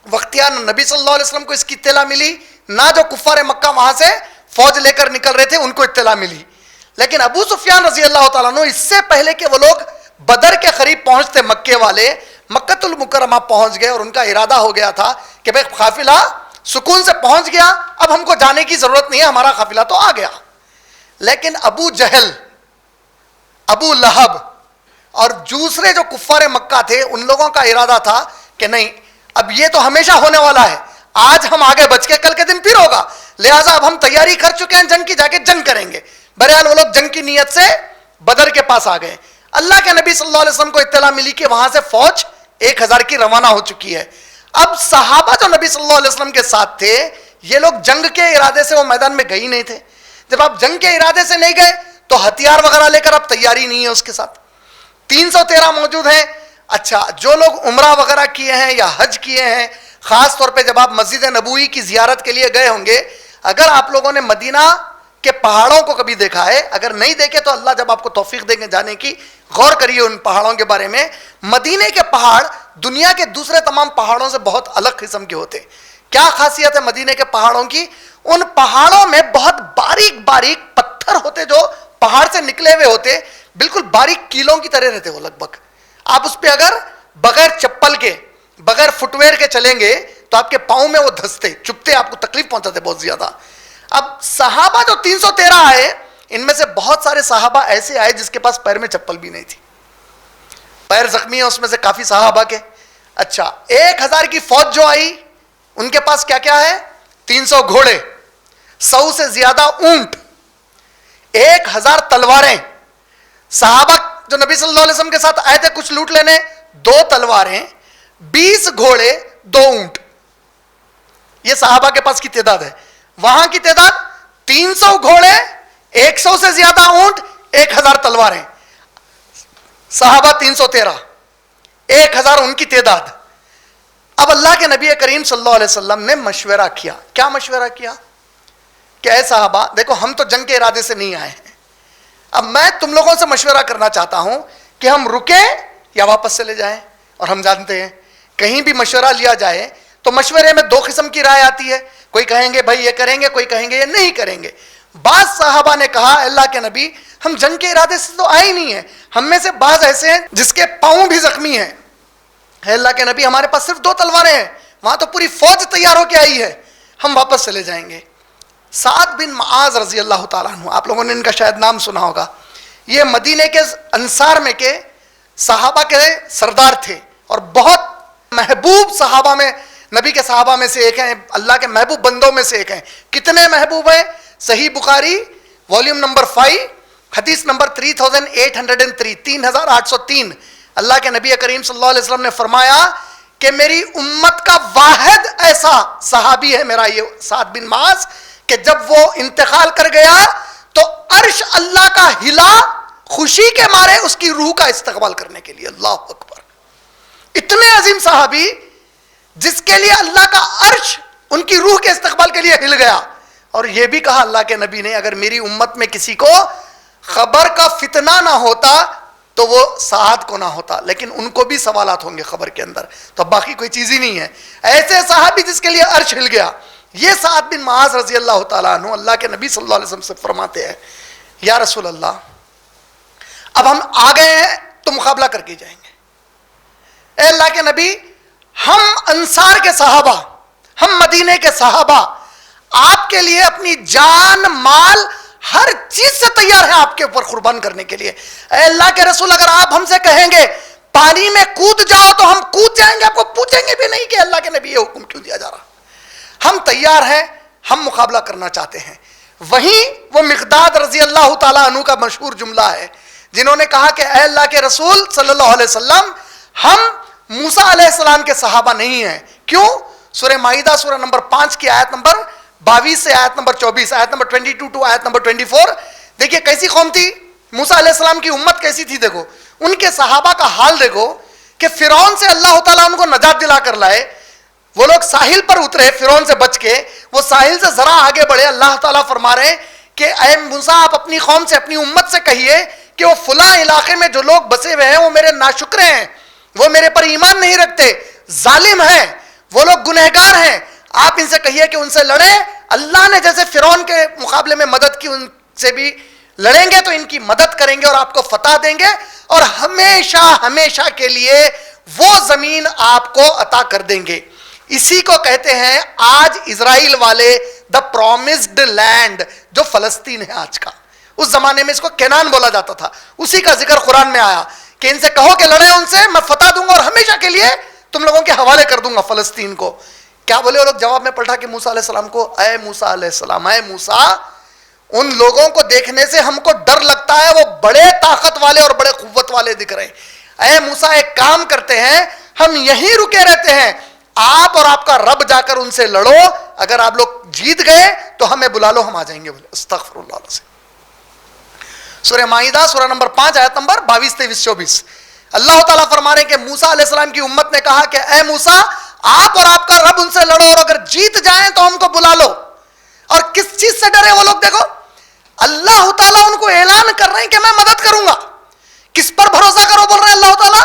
وقتیان نبی صلی اللہ علیہ وسلم کو اس کی اطلاع ملی, نہ جو کفار مکہ وہاں سے فوج لے کر نکل رہے تھے ان کو اطلاع ملی. لیکن ابو سفیان رضی اللہ تعالیٰ عنہ اس سے پہلے کہ وہ لوگ بدر کے قریب پہنچتے, مکے والے مکۃ المکرمہ پہنچ گئے اور ان کا ارادہ ہو گیا تھا کہ بھائی قافلہ سکون سے پہنچ گیا, اب ہم کو جانے کی ضرورت نہیں ہے, ہمارا قافلہ تو آ گیا. لیکن ابو جہل, ابو لہب اور دوسرے جو کفار مکہ تھے, ان لوگوں کا ارادہ تھا کہ نہیں, اب یہ تو ہمیشہ ہونے والا ہے, آج ہم آگے بچ کے کل کے دن پھر ہوگا, لہٰذا اب ہم تیاری کر چکے ہیں جنگ کی, جا کے جنگ کریں گے. بہرحال وہ لوگ جنگ کی نیت سے بدر کے پاس آ گئے. اللہ کے نبی صلی اللہ علیہ وسلم کو اطلاع ملی کہ وہاں سے فوج 1000 کی روانہ ہو چکی ہے. اب صحابہ جو نبی صلی اللہ علیہ وسلم کے ساتھ تھے, یہ لوگ جنگ کے ارادے سے وہ میدان میں گئے ہی نہیں تھے. جب آپ جنگ کے ارادے سے نہیں گئے تو ہتھیار وغیرہ لے کر اب تیاری نہیں ہے اس کے ساتھ. 313 موجود ہیں. اچھا, جو لوگ عمرہ وغیرہ کیے ہیں یا حج کیے ہیں, خاص طور پہ جب آپ مسجد نبوی کی زیارت کے لیے گئے ہوں گے, اگر آپ لوگوں نے مدینہ کے پہاڑوں کو کبھی دیکھا ہے, اگر نہیں دیکھے تو اللہ جب آپ کو توفیق دیں گے جانے کی, غور کریے ان پہاڑوں کے بارے میں. مدینے کے پہاڑ دنیا کے دوسرے تمام پہاڑوں سے بہت الگ قسم کے ہوتے. کیا خاصیت ہے مدینے کے پہاڑوں کی؟ ان پہاڑوں میں بہت باریک باریک پتھر ہوتے جو پہاڑ سے نکلے ہوئے ہوتے, بالکل باریک کیلوں کی طرح رہتے وہ لگ بھگ. آپ اس پہ اگر بغیر چپل کے بغیر فٹ ویئر کے چلیں گے تو آپ کے پاؤں میں وہ دھستے, چبھتے, آپ کو تکلیف پہنچاتے بہت زیادہ. اب صحابہ جو 313 آئے, ان میں سے بہت سارے صحابہ ایسے آئے جس کے پاس پیر میں چپل بھی نہیں تھی, پیر زخمی ہیں اس میں سے کافی صحابہ کے. اچھا, 1000 کی فوج جو آئی ان کے پاس کیا کیا ہے؟ 300 گھوڑے, 100 سے زیادہ اونٹ, 1000 تلواریں. صحابہ جو نبی صلی اللہ علیہ وسلم کے ساتھ آئے تھے کچھ لوٹ لینے, 2 تلواریں, 20 گھوڑے, 2 اونٹ. یہ صحابہ کے پاس کی تعداد ہے. وہاں کی تعداد 300 گھوڑے, 100 سے زیادہ اونٹ, 1000 تلواریں. صحابہ 313, 1000 ان کی تعداد. اب اللہ کے نبی کریم صلی اللہ علیہ وسلم نے مشورہ کیا. کیا مشورہ کیا؟ کہ اے صحابہ دیکھو, ہم تو جنگ کے ارادے سے نہیں آئے ہیں, اب میں تم لوگوں سے مشورہ کرنا چاہتا ہوں کہ ہم رکیں یا واپس چلے جائیں. اور ہم جانتے ہیں کہیں بھی مشورہ لیا جائے تو مشورے میں 2 قسم کی رائے آتی ہے, کوئی کہیں گے بھائی یہ کریں گے, کوئی کہیں گے یہ نہیں کریں گے. بعض صحابہ نے کہا اللہ کے نبی ہم جنگ کے ارادے سے تو آئے نہیں ہیں, ہم میں سے بعض ایسے ہیں جس کے پاؤں بھی زخمی ہیں, اللہ کے نبی ہمارے پاس صرف 2 تلواریں ہیں, وہاں تو پوری فوج تیار ہو کے آئی ہے, ہم واپس چلے جائیں گے. سعد بن معاذ رضی اللہ تعالیٰ عنہ, آپ لوگوں نے ان کا شاید نام سنا ہوگا, یہ مدینے کے انصار میں کے صحابہ کے سردار تھے اور بہت محبوب صحابہ میں, نبی کے صحابہ میں سے ایک ہیں, اللہ کے محبوب بندوں میں سے ایک ہیں. کتنے محبوب ہیں؟ صحیح بخاری والیوم نمبر 5 حدیث نمبر 3803 3803, اللہ کے نبی کریم صلی اللہ علیہ وسلم نے فرمایا کہ میری امت کا واحد ایسا صحابی ہے میرا یہ سعد بن معاذ کہ جب وہ انتقال کر گیا تو عرش اللہ کا ہلا خوشی کے مارے اس کی روح کا استقبال کرنے کے لیے. اللہ اکبر, اتنے عظیم صحابی جس کے لیے اللہ کا عرش ان کی روح کے استقبال کے لیے ہل گیا. اور یہ بھی کہا اللہ کے نبی نے اگر میری امت میں کسی کو خبر کا فتنہ نہ ہوتا تو وہ سعد کو نہ ہوتا, لیکن ان کو بھی سوالات ہوں گے خبر کے اندر, تو باقی کوئی چیز ہی نہیں ہے. ایسے صحابی جس کے لیے عرش ہل گیا, یہ سعد بن معاذ رضی اللہ تعالیٰ عنہ اللہ کے نبی صلی اللہ علیہ وسلم سے فرماتے ہیں یا رسول اللہ اب ہم آ گئے ہیں تو مقابلہ کر کے جائیں گے. اے اللہ کے نبی, ہم انصار کے صحابہ, ہم مدینے کے صحابہ آپ کے لیے اپنی جان مال ہر چیز سے تیار ہیں آپ کے اوپر قربان کرنے کے لیے. اے اللہ کے رسول اگر آپ ہم سے کہیں گے پانی میں کود جاؤ تو ہم کود جائیں گے, آپ کو پوچھیں گے بھی نہیں کہ اللہ کے نبی یہ حکم کیوں دیا جا رہا. ہم تیار ہیں, ہم مقابلہ کرنا چاہتے ہیں. وہیں وہ مقداد رضی اللہ تعالیٰ عنہ کا مشہور جملہ ہے جنہوں نے کہا کہ اے اللہ کے رسول صلی اللہ علیہ وسلم ہم موسیٰ علیہ السلام کے صحابہ نہیں ہیں. کیوں؟ سورہ مائدہ سورہ نمبر 5 کی آیت نمبر 22 سے آیت نمبر 24, آیت نمبر 22 ٹو آیت نمبر 24. دیکھیے کیسی قوم تھی موسیٰ علیہ السلام کی امت, کیسی تھی. دیکھو ان کے صحابہ کا حال دیکھو کہ فرعون سے اللہ تعالیٰ ان کو نجات دلا کر لائے. وہ لوگ ساحل پر اترے فرعون سے بچ کے, وہ ساحل سے ذرا آگے بڑھے, اللہ تعالیٰ فرما رہے ہیں کہ اے موسیٰ آپ اپنی قوم سے اپنی امت سے کہیے کہ وہ فلاں علاقے میں جو لوگ بسے ہوئے ہیں وہ میرے ناشکرے ہیں, وہ میرے پر ایمان نہیں رکھتے, ظالم ہیں, وہ لوگ گنہگار ہیں. آپ ان سے کہیے کہ ان سے لڑیں. اللہ نے جیسے فرعون کے مقابلے میں مدد کی, ان سے بھی لڑیں گے تو ان کی مدد کریں گے اور آپ کو فتح دیں گے اور ہمیشہ ہمیشہ کے لیے وہ زمین آپ کو عطا کر دیں گے. اسی کو کہتے ہیں آج اسرائیل والے دا پرومسڈ لینڈ, جو فلسطین ہے آج کا. اس زمانے میں اس کو کینان بولا جاتا تھا. اسی کا ذکر قرآن میں آیا کہ ان سے کہو کہ لڑیں ان سے, میں فتح دوں گا اور ہمیشہ کے لیے تم لوگوں کے حوالے کر دوں گا فلسطین کو. کیا بولے وہ لوگ جواب میں پلٹا کہ موسیٰ علیہ السلام کو, اے موسیٰ علیہ السلام, اے موسیٰ ان لوگوں کو دیکھنے سے ہم کو ڈر لگتا ہے, وہ بڑے طاقت والے اور بڑے قوت والے دکھ رہے ہیں. اے موسیٰ ایک کام کرتے ہیں, ہم یہیں رکے رہتے ہیں, آپ اور آپ کا رب جا کر ان سے لڑو, اگر آپ لوگ جیت گئے تو ہمیں بلا لو, ہم آ جائیں گے. بولے استغفر اللہ علیہ. سورہ مائدہ سورہ نمبر 5 آیت نمبر 22 23 24. اللہ تعالیٰ فرما رہے ہیں کہ موسیٰ علیہ السلام کی امت نے کہا کہ اے موسیٰ آپ اور آپ کا رب ان سے لڑو اور اگر جیت جائیں تو ہم کو بلا لو. اور کس چیز سے ڈرے وہ لوگ؟ دیکھو اللہ تعالیٰ ان کو اعلان کر رہے ہیں کہ میں مدد کروں گا. کس پر بھروسہ کرو بول رہے ہیں اللہ تعالیٰ؟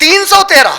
313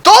2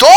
2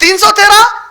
313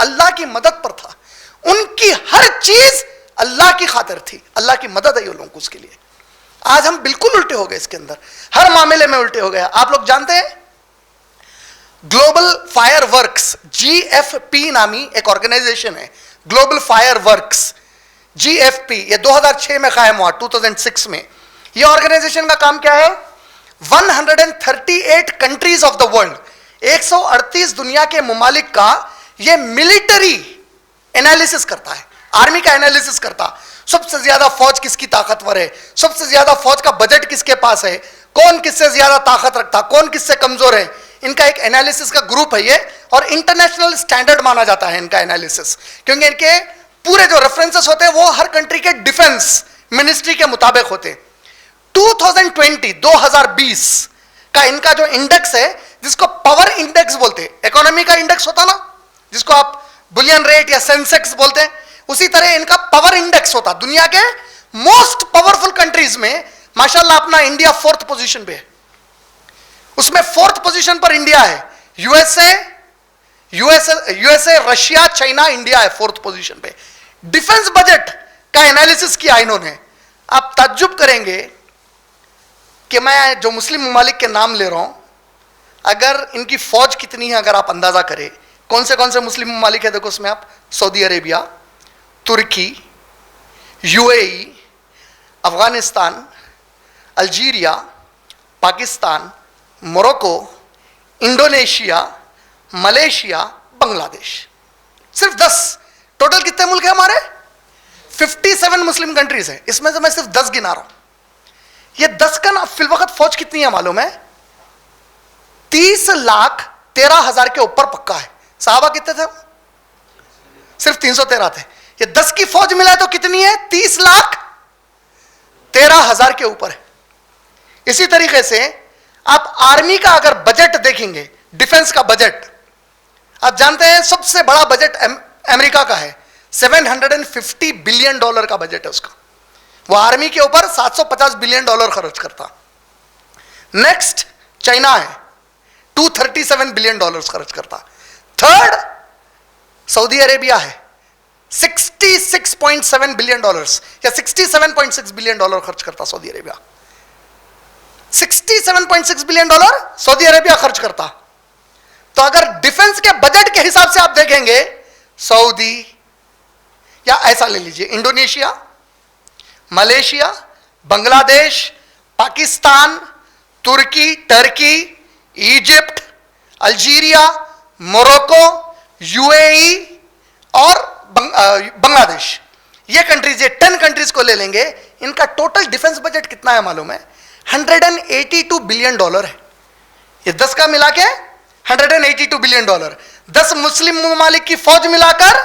اللہ کی مدد پر تھا. ان کی ہر چیز اللہ کی خاطر تھی. اللہ کی مدد ہے یہ لوگوں کو اس کے لیے. آج ہم بالکل الٹے ہو گئے اس کے اندر, ہر معاملے میں الٹے ہو گئے. آپ لوگ جانتے ہیں گلوبل فائر ورکس, جی ایف پی نامی ایک آرگنائزیشن ہے, گلوبل فائر ورکس جی ایف پی, یہ 2006 میں قائم ہوا, 2006 میں. یہ آرگنائزیشن کا کام کیا ہے؟ 138 کنٹریز آف دا ورلڈ, 138 دنیا کے ممالک کا یہ ملٹری انالیسس کرتا ہے, آرمی کا انالیسس کرتا. سب سے زیادہ فوج کس کی طاقتور ہے, سب سے زیادہ فوج کا بجٹ کس کے پاس ہے, کون کس سے زیادہ طاقت رکھتا, کون کس سے کمزور ہے. ان کا ایک انالیسس کا گروپ ہے یہ, اور انٹرنیشنل سٹینڈرڈ مانا جاتا ہے ان کا انالیسس, کیونکہ ان کے پورے جو ریفرنسز ہوتے ہیں وہ ہر کنٹری کے ڈیفنس منسٹری کے مطابق ہوتے. 2020 کا ان کا جو انڈیکس ہے, جس کو پاور انڈیکس بولتے ہیں, اکانومی کا انڈیکس ہوتا نا جس کو آپ بلین ریٹ یا سینسیکس بولتے ہیں, اسی طرح ان کا پاور انڈیکس ہوتا. دنیا کے موسٹ پاورفل کنٹریز میں ماشاءاللہ اپنا انڈیا 4th پوزیشن پہ ہے. اس میں 4th پوزیشن پر انڈیا ہے. U S A, Russia, China, India ہے 4th پوزیشن پہ. ڈیفنس بجٹ کا انالیسس کیا انہوں نے. آپ تعجب کریں گے کہ میں جو مسلم ممالک کے نام لے رہا ہوں, اگر ان کی فوج کتنی ہے اگر آپ اندازہ کریں, کون سے مسلم ممالک ہے دیکھو اس میں آپ, سعودی عربیہ, ترکی, U A E, Afghanistan, Algeria, Pakistan, Morocco, Indonesia, Malaysia, Bangladesh. صرف 10. ٹوٹل کتنے ملک ہیں ہمارے؟ 57 مسلم کنٹریز ہیں. اس میں سے میں صرف 10 گنا رہا ہوں. یہ 10 کا نا فی الوقت فوج کتنی ہے معلوم ہے؟ 30,13,000 کے اوپر پکا ہے. صحابہ کتنے تھے؟ صرف 313 تھے. یہ 10 کی فوج ملا ہے تو کتنی ہے؟ 30,13,000 کے اوپر ہے. اسی طریقے سے آپ آرمی کا اگر بجٹ دیکھیں گے, ڈیفنس کا بجٹ, آپ جانتے ہیں سب سے بڑا بجٹ امریکہ کا ہے, $750 بلین کا بجٹ ہے اس کا. وہ آرمی کے اوپر $750 بلین خرچ کرتا. نیکسٹ چائنا ہے, $237 بلین خرچ کرتا. تھرڈ سعودی عربیہ ہے, $66.7 بلین یا $67.6 بلین خرچ کرتا سعودی عربیہ. $67.6 بلین سعودی عربیہ خرچ کرتا. تو اگر ڈیفنس کے بجٹ کے حساب سے آپ دیکھیں گے, سعودی, یا ایسا لے لیجئے Indonesia, Malaysia, Bangladesh, Pakistan, Turkey, Egypt, Algeria, Morocco, U A E اور بنگلہ دیش, یہ کنٹریز, یہ 10 کنٹریز کو لے لیں گے, ان کا ٹوٹل ڈیفنس بجٹ کتنا ہے معلوم ہے؟ $182 بلین ہے. یہ 10 کا ملا کے $182 بلین. 10 مسلم ممالک کی فوج ملا کر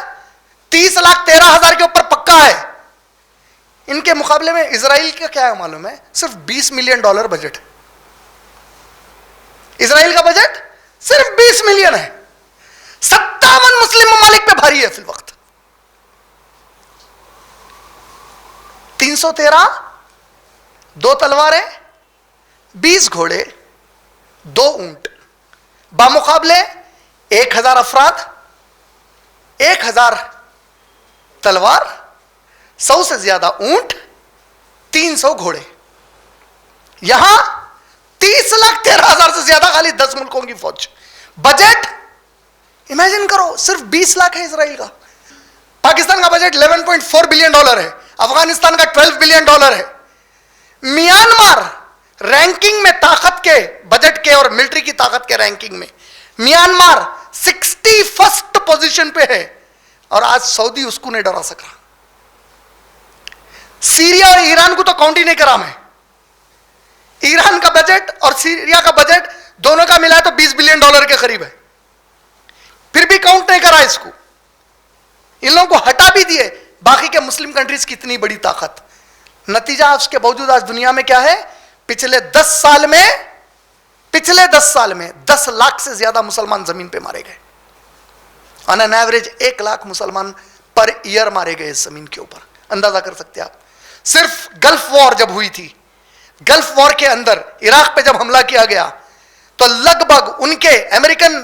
30,13,000 کے اوپر پکا ہے. ان کے مقابلے میں اسرائیل کا کیا ہے معلوم ہے؟ صرف $20 ملین بجٹ ہے. اسرائیل کا بجٹ صرف 20 ملین ہے. 57 مسلم ممالک پہ بھاری ہے فی الوقت. 313, 2 تلواریں, 20 گھوڑے, 2 اونٹ, بامقابلے 1000 افراد, 1000 تلوار, 100 سے زیادہ اونٹ, 300 گھوڑے. یہاں 30,13,000 سے زیادہ خالی 10 ملکوں کی فوج. بجٹ امیجن کرو, صرف 20 لاکھ ہے اسرائیل کا. پاکستان کا بجٹ $11.4 بلین ہے. افغانستان کا $12 بلین ہے. میانمار رینکنگ میں طاقت کے بجٹ کے اور ملٹری کی طاقت کے رینکنگ میں میانمار 61st پوزیشن پہ ہے, اور آج سعودی اس کو نہیں ڈرا سکا. سیریا اور ایران کو تو کاؤنٹ ہی نہیں کرا میں. ایران کا بجٹ اور سیریا کا بجٹ دونوں کا ملا تو $20 بلین کے قریب ہے, پھر بھی کاؤنٹ نہیں کرا اس کو. ان لوگوں کو ہٹا بھی دیے. باقی کے مسلم کنٹریز کی اتنی بڑی طاقت, نتیجہ اس کے باوجود آج دنیا میں کیا ہے؟ پچھلے 10 سال میں 10 لاکھ سے زیادہ مسلمان زمین پہ مارے گئے. آن این ایوریج 1 لاکھ مسلمان پر ایئر مارے گئے اس زمین کے اوپر. اندازہ کر سکتے آپ. صرف گلف وار جب ہوئی تھی, گلف وار کے اندر عراق پہ جب حملہ کیا گیا تو لگ بھگ ان کے امریکن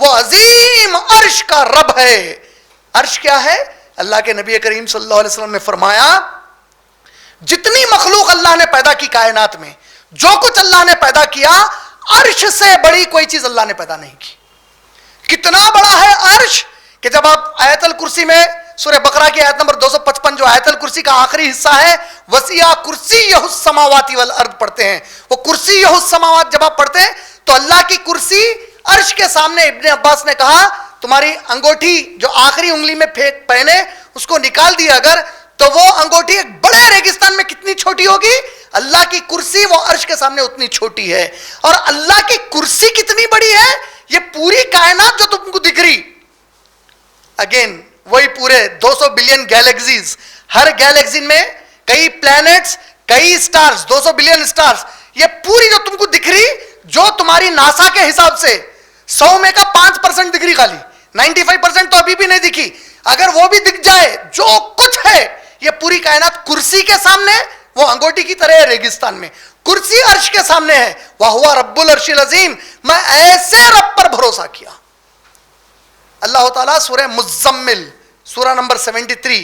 وہ عظیم عرش کا رب ہے. عرش کیا ہے؟ اللہ کے نبی کریم صلی اللہ علیہ وسلم نے فرمایا جتنی مخلوق اللہ نے پیدا کی کائنات میں، جو کچھ اللہ نے پیدا کیا، عرش سے بڑی کوئی چیز اللہ نے پیدا نہیں کی. کتنا بڑا ہے عرش کہ جب آپ آیت الکرسی میں سورہ بقرہ کی آیت نمبر 255 جو آیت الکرسی کا آخری حصہ ہے وسیع کرسیہ السماوات والارض پڑھتے ہیں، وہ کرسیہ السماوات جب آپ پڑھتے ہیں تو اللہ کی کرسی عرش کے سامنے. ابن عباس نے کہا تمہاری انگوٹھی جو آخری انگلی میں پہنے اس کو نکال دیا اگر تو وہ انگوٹھی ایک بڑے ریگستان میں کتنی چھوٹی ہوگی، اللہ کی کرسی وہ عرش کے سامنے اتنی چھوٹی ہے. اور اللہ کی کرسی کتنی بڑی ہے، یہ پوری کائنات جو تم کو دکھ رہی، اگین وہی پورے 200 بلین گیلیکسیز، ہر گیلیکسی میں کئی پلانٹس، کئی سٹارز، 200 بلین سٹارز، یہ پوری جو تم کو دکھ رہی، جو تمہاری ناسا کے حساب سے 100 میں کا 5% دکھ رہی، خالی 95% تو ابھی بھی نہیں دکھی. اگر وہ بھی دکھ جائے جو کچھ ہے یہ پوری کائنات کرسی کے سامنے وہ انگوٹھی کی طرح ہے ریگستان میں. کرسی عرش کے سامنے ہے. وَهُوَ رَبُّ الْعَرْشِ الْعَظِيمِ، میں ایسے رب پر بھروسہ کیا. اللہ تعالیٰ سورہ مزمل سورہ نمبر 73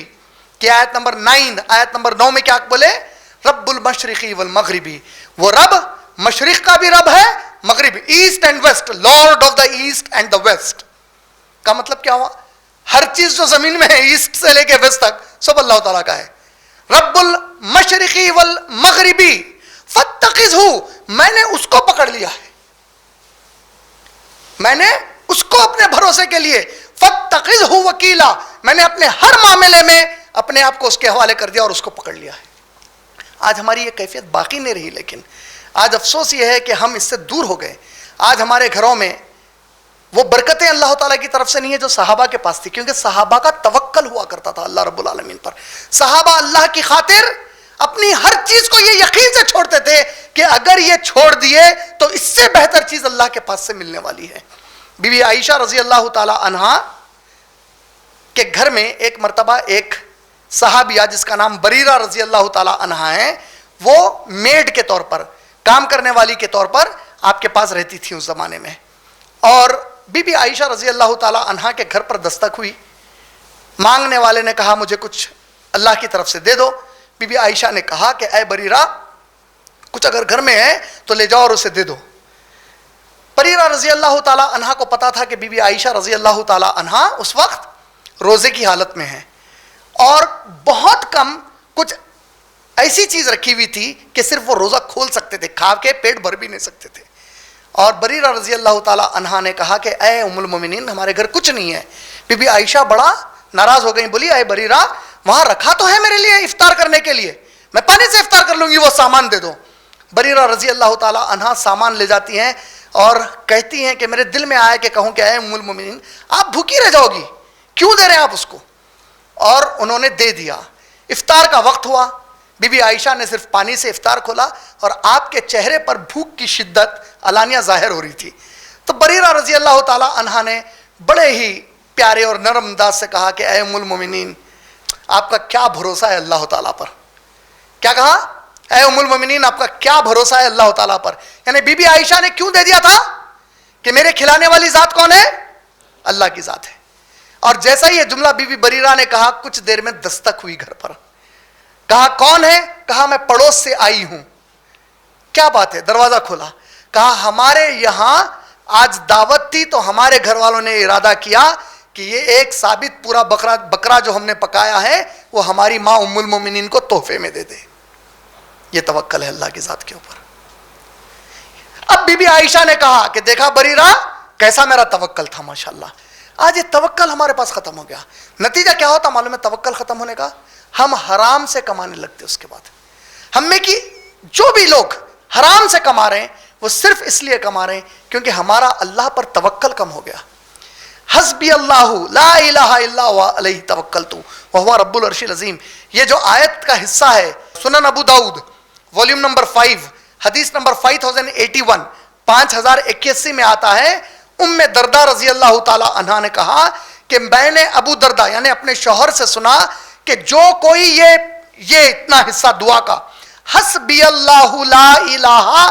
کی آیت نمبر 9 آیت نمبر 9 میں کیا بولے؟ رب المشرقی والمغربی، وہ رب مشرق کا بھی رب ہے، مغرب، east and west, lord of the east and the west. کا مطلب کیا ہوا؟ ہر چیز جو زمین میں ہے ایسٹ سے لے کے ویسٹ تک سب اللہ تعالیٰ کا ہے. رب المشرقی والمغربی فاتخذہ، میں نے اس کو پکڑ لیا ہے، میں نے اس کو اپنے بھروسے کے لیے، فاتخذہ وکیلا، میں نے اپنے ہر معاملے میں اپنے آپ کو اس کے حوالے کر دیا اور اس کو پکڑ لیا ہے. آج ہماری یہ کیفیت باقی نہیں رہی، لیکن آج افسوس یہ ہے کہ ہم اس سے دور ہو گئے. آج ہمارے گھروں میں وہ برکتیں اللہ تعالیٰ کی طرف سے نہیں ہے جو صحابہ کے پاس تھی، کیونکہ صحابہ کا توکل ہوا کرتا تھا اللہ رب العالمین پر. صحابہ اللہ کی خاطر اپنی ہر چیز کو یہ یقین سے چھوڑتے تھے کہ اگر یہ چھوڑ دیے تو اس سے بہتر چیز اللہ کے پاس سے ملنے والی ہے. بی بی عائشہ رضی اللہ تعالی عنہا کے گھر میں ایک مرتبہ ایک صحابیہ جس کا نام بریرہ رضی اللہ تعالی عنہا ہے، وہ میڈ کے طور پر، کام کرنے والی کے طور پر آپ کے پاس رہتی تھی اس زمانے میں. اور بی بی عائشہ رضی اللہ تعالی عنہا کے گھر پر دستک ہوئی. مانگنے والے نے کہا مجھے کچھ اللہ کی طرف سے دے دو. بی بی عائشہ نے کہا کہ اے بریرہ کچھ اگر گھر میں ہے تو لے جاؤ اور اسے دے دو. بریرہ رضی اللہ تعالی عنہا کو پتا تھا کہ بی بی عائشہ رضی اللہ تعالی عنہا اس وقت روزے کی حالت میں ہے اور بہت کم کچھ ایسی چیز رکھی ہوئی تھی کہ صرف وہ روزہ کھول سکتے تھے، کھا کے پیٹ بھر بھی نہیں سکتے تھے. اور بریرہ رضی اللہ تعالی عنہا نے کہا کہ اے ام المومنین ہمارے گھر کچھ نہیں ہے. بی بی عائشہ بڑا ناراض ہو گئی، بولی اے بریرہ وہاں رکھا تو ہے میرے لیے افطار کرنے کے لیے، میں پانی سے افطار کر لوں گی، وہ سامان دے دو. بریرہ رضی اللہ تعالی عنہا سامان لے جاتی ہیں اور کہتی ہیں کہ میرے دل میں آیا کہ کہوں کہ اے ام المومنین آپ بھوکی رہ جاؤ گی، کیوں دے رہے ہیں آپ اس کو؟ اور انہوں نے دے دیا. افطار کا وقت ہوا، بی بی عائشہ نے صرف پانی سے افطار کھولا اور آپ کے چہرے پر بھوک کی شدت علانیہ ظاہر ہو رہی تھی. تو بریرہ رضی اللہ تعالی عنہا نے بڑے ہی پیارے اور نرم انداز سے کہا کہ اے ام المومنین آپ کا کیا بھروسہ ہے اللہ تعالیٰ پر. کیا کہا؟ اے ام المومنین آپ کا کیا بھروسہ ہے اللہ تعالیٰ پر. یعنی بی بی عائشہ نے کیوں دے دیا تھا کہ میرے کھلانے والی ذات کون ہے؟ اللہ کی ذات ہے. اور جیسا ہی یہ جملہ بی بی بریرہ نے کہا کچھ دیر میں دستک ہوئی گھر پر. کہا کون ہے؟ کہا میں پڑوس سے آئی ہوں. کیا بات ہے؟ دروازہ کھولا. کہا ہمارے یہاں آج دعوت تھی تو ہمارے گھر والوں نے ارادہ کیا کہ یہ ایک ثابت پورا بکرا جو ہم نے پکایا ہے وہ ہماری ماں ام المومنین کو تحفے میں دے دے. یہ توکل ہے اللہ کی ذات کے اوپر. اب بی بی عائشہ نے کہا کہ دیکھا بریرہ کیسا میرا توکل تھا ماشاءاللہ. آج یہ توکل ہمارے پاس ختم ہو گیا. نتیجہ کیا ہوتا معلوم ہے توکل ختم ہونے کا؟ ہم حرام سے کمانے لگتے. اس کے بعد ہم میں کی جو بھی لوگ حرام سے کما رہے ہیں وہ صرف اس لیے کما رہے ہیں کیونکہ ہمارا اللہ پر توکل کم ہو گیا. حسبی اللہ لا الہ الا هو علیہ توکلت وہو رب العرش العظیم، یہ جو آیت کا حصہ ہے سنن ابو داؤد والیوم نمبر 5 حدیث نمبر 5081 5081 میں آتا ہے. ام دردہ رضی اللہ تعالی عنہا نے کہا کہ میں نے ابو دردہ یعنی اپنے شوہر سے سنا کہ جو کوئی یہ اتنا حصہ دعا کا حسبی اللہ لا الہ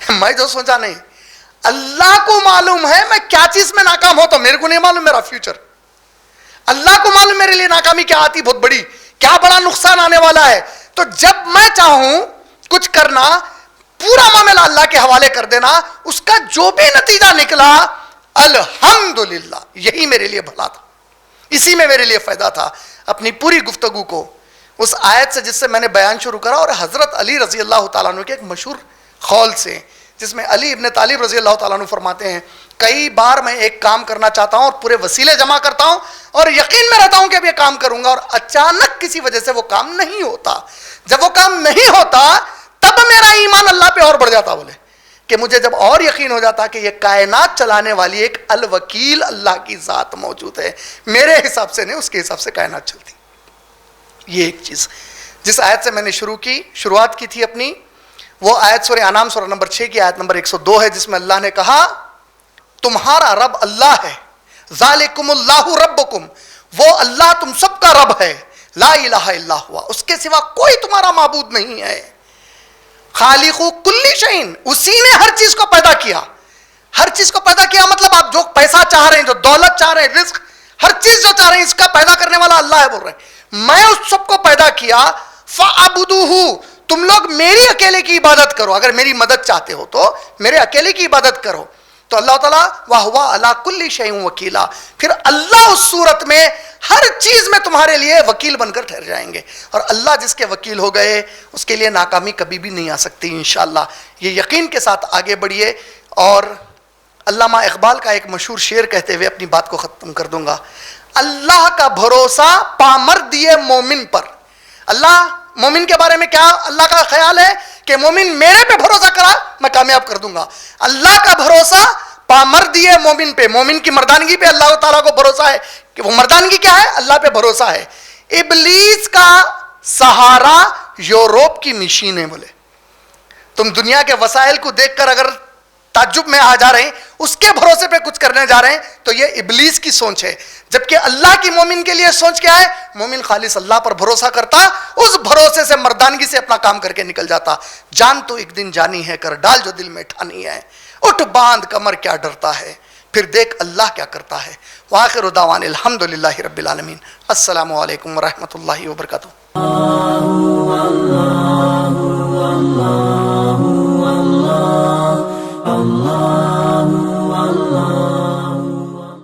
میں جو سوچا نہیں, اللہ کو معلوم ہے میں کیا چیز میں ناکام ہوتا ہوں, میرے کو نہیں معلوم میرا فیوچر. اللہ کو معلوم میرے لیے ناکامی کیا آتی, بہت بڑی, کیا بڑا نقصان آنے والا ہے. تو جب میں چاہوں کچھ کرنا, پورا معاملہ اللہ کے حوالے کر دینا, اس کا جو بھی نتیجہ نکلا الحمدللہ, یہی میرے لیے بھلا تھا, اسی میں میرے لیے فائدہ تھا. اپنی پوری گفتگو کو اس آیت سے جس سے میں نے بیان شروع کرا, اور حضرت علی رضی اللہ تعالیٰ عنہ کے ایک مشہور قول سے, جس میں علی ابن طالب رضی اللہ تعالیٰ عنہ فرماتے ہیں, کئی بار میں ایک کام کرنا چاہتا ہوں اور پورے وسیلے جمع کرتا ہوں اور یقین میں رہتا ہوں کہ اب یہ کام کروں گا, اور اچانک کسی وجہ سے وہ کام نہیں ہوتا. جب وہ کام نہیں ہوتا تب میرا ایمان اللہ پہ اور بڑھ جاتا. بولے کہ مجھے جب اور یقین ہو جاتا کہ یہ کائنات چلانے والی ایک الوکیل اللہ کی ذات موجود ہے, میرے حساب سے نہیں, اس کے حساب سے کائنات چلتی. یہ ایک چیز جس آیت سے میں نے شروعات کی تھی اپنی, وہ آیت سورہ انعام سورہ نمبر 6 کی آیت نمبر 102 ہے, جس میں اللہ نے کہا تمہارا رب اللہ ہے, ذالکم اللہ ربکم, وہ اللہ تم سب کا رب ہے, لا الہ الا ہوا, اس کے سوا کوئی تمہارا معبود نہیں ہے. خالق کل شیء, اسی نے ہر چیز کو پیدا کیا. ہر چیز کو پیدا کیا مطلب آپ جو پیسہ چاہ رہے ہیں, جو دولت چاہ رہے ہیں, رزق, ہر چیز جو چاہ رہے ہیں, اس کا پیدا کرنے والا اللہ ہے. بول رہے ہیں میں اس سب کو پیدا کیا, فَعَبُدُوهُ, تم لوگ میری اکیلے کی عبادت کرو. اگر میری مدد چاہتے ہو تو میرے اکیلے کی عبادت کرو. تو اللہ تعالیٰ وَهُوَ عَلَىٰ كُلِّ شَيْءٍ وَكِيلًا, پھر اللہ اس صورت میں ہر چیز میں تمہارے لیے وکیل بن کر ٹھہر جائیں گے. اور اللہ جس کے وکیل ہو گئے اس کے لیے ناکامی کبھی بھی نہیں آ سکتی انشاءاللہ. یہ یقین کے ساتھ آگے بڑھیے. اور علامہ اقبال کا ایک مشہور شعر کہتے ہوئے اپنی بات کو ختم کر دوں گا, اللہ کا بھروسہ پامردیے مومن پر. اللہ مومن کے بارے میں کیا اللہ کا خیال ہے کہ مومن میرے پہ بھروسہ کرا میں کامیاب کر دوں گا. اللہ کا بھروسہ پامردیے مومن پہ, مومن کی مردانگی پہ اللہ تعالیٰ کو بھروسہ ہے کہ وہ مردانگی کیا ہے, اللہ پہ بھروسہ ہے. ابلیس کا سہارا یوروپ کی مشین ہے. بولے تم دنیا کے وسائل کو دیکھ کر اگر تعجب میں آ جا رہے ہیں, اس کے بھروسے پہ کچھ کرنے جا رہے ہیں, تو یہ ابلیس کی سوچ ہے. جبکہ اللہ کی مومن کے لیے سوچ کیا ہے, مومن خالص اللہ پر بھروسہ کرتا, اس بھروسے سے مردانگی سے اپنا کام کر کے نکل جاتا. جان تو ایک دن جانی ہے, کر ڈال جو دل میں ٹھانی ہے, اٹھ باندھ کمر کیا ڈرتا ہے, پھر دیکھ اللہ کیا کرتا ہے. وآخر دعوانا الحمدللہ رب العالمین. السلام علیکم ورحمۃ اللہ وبرکاتہ.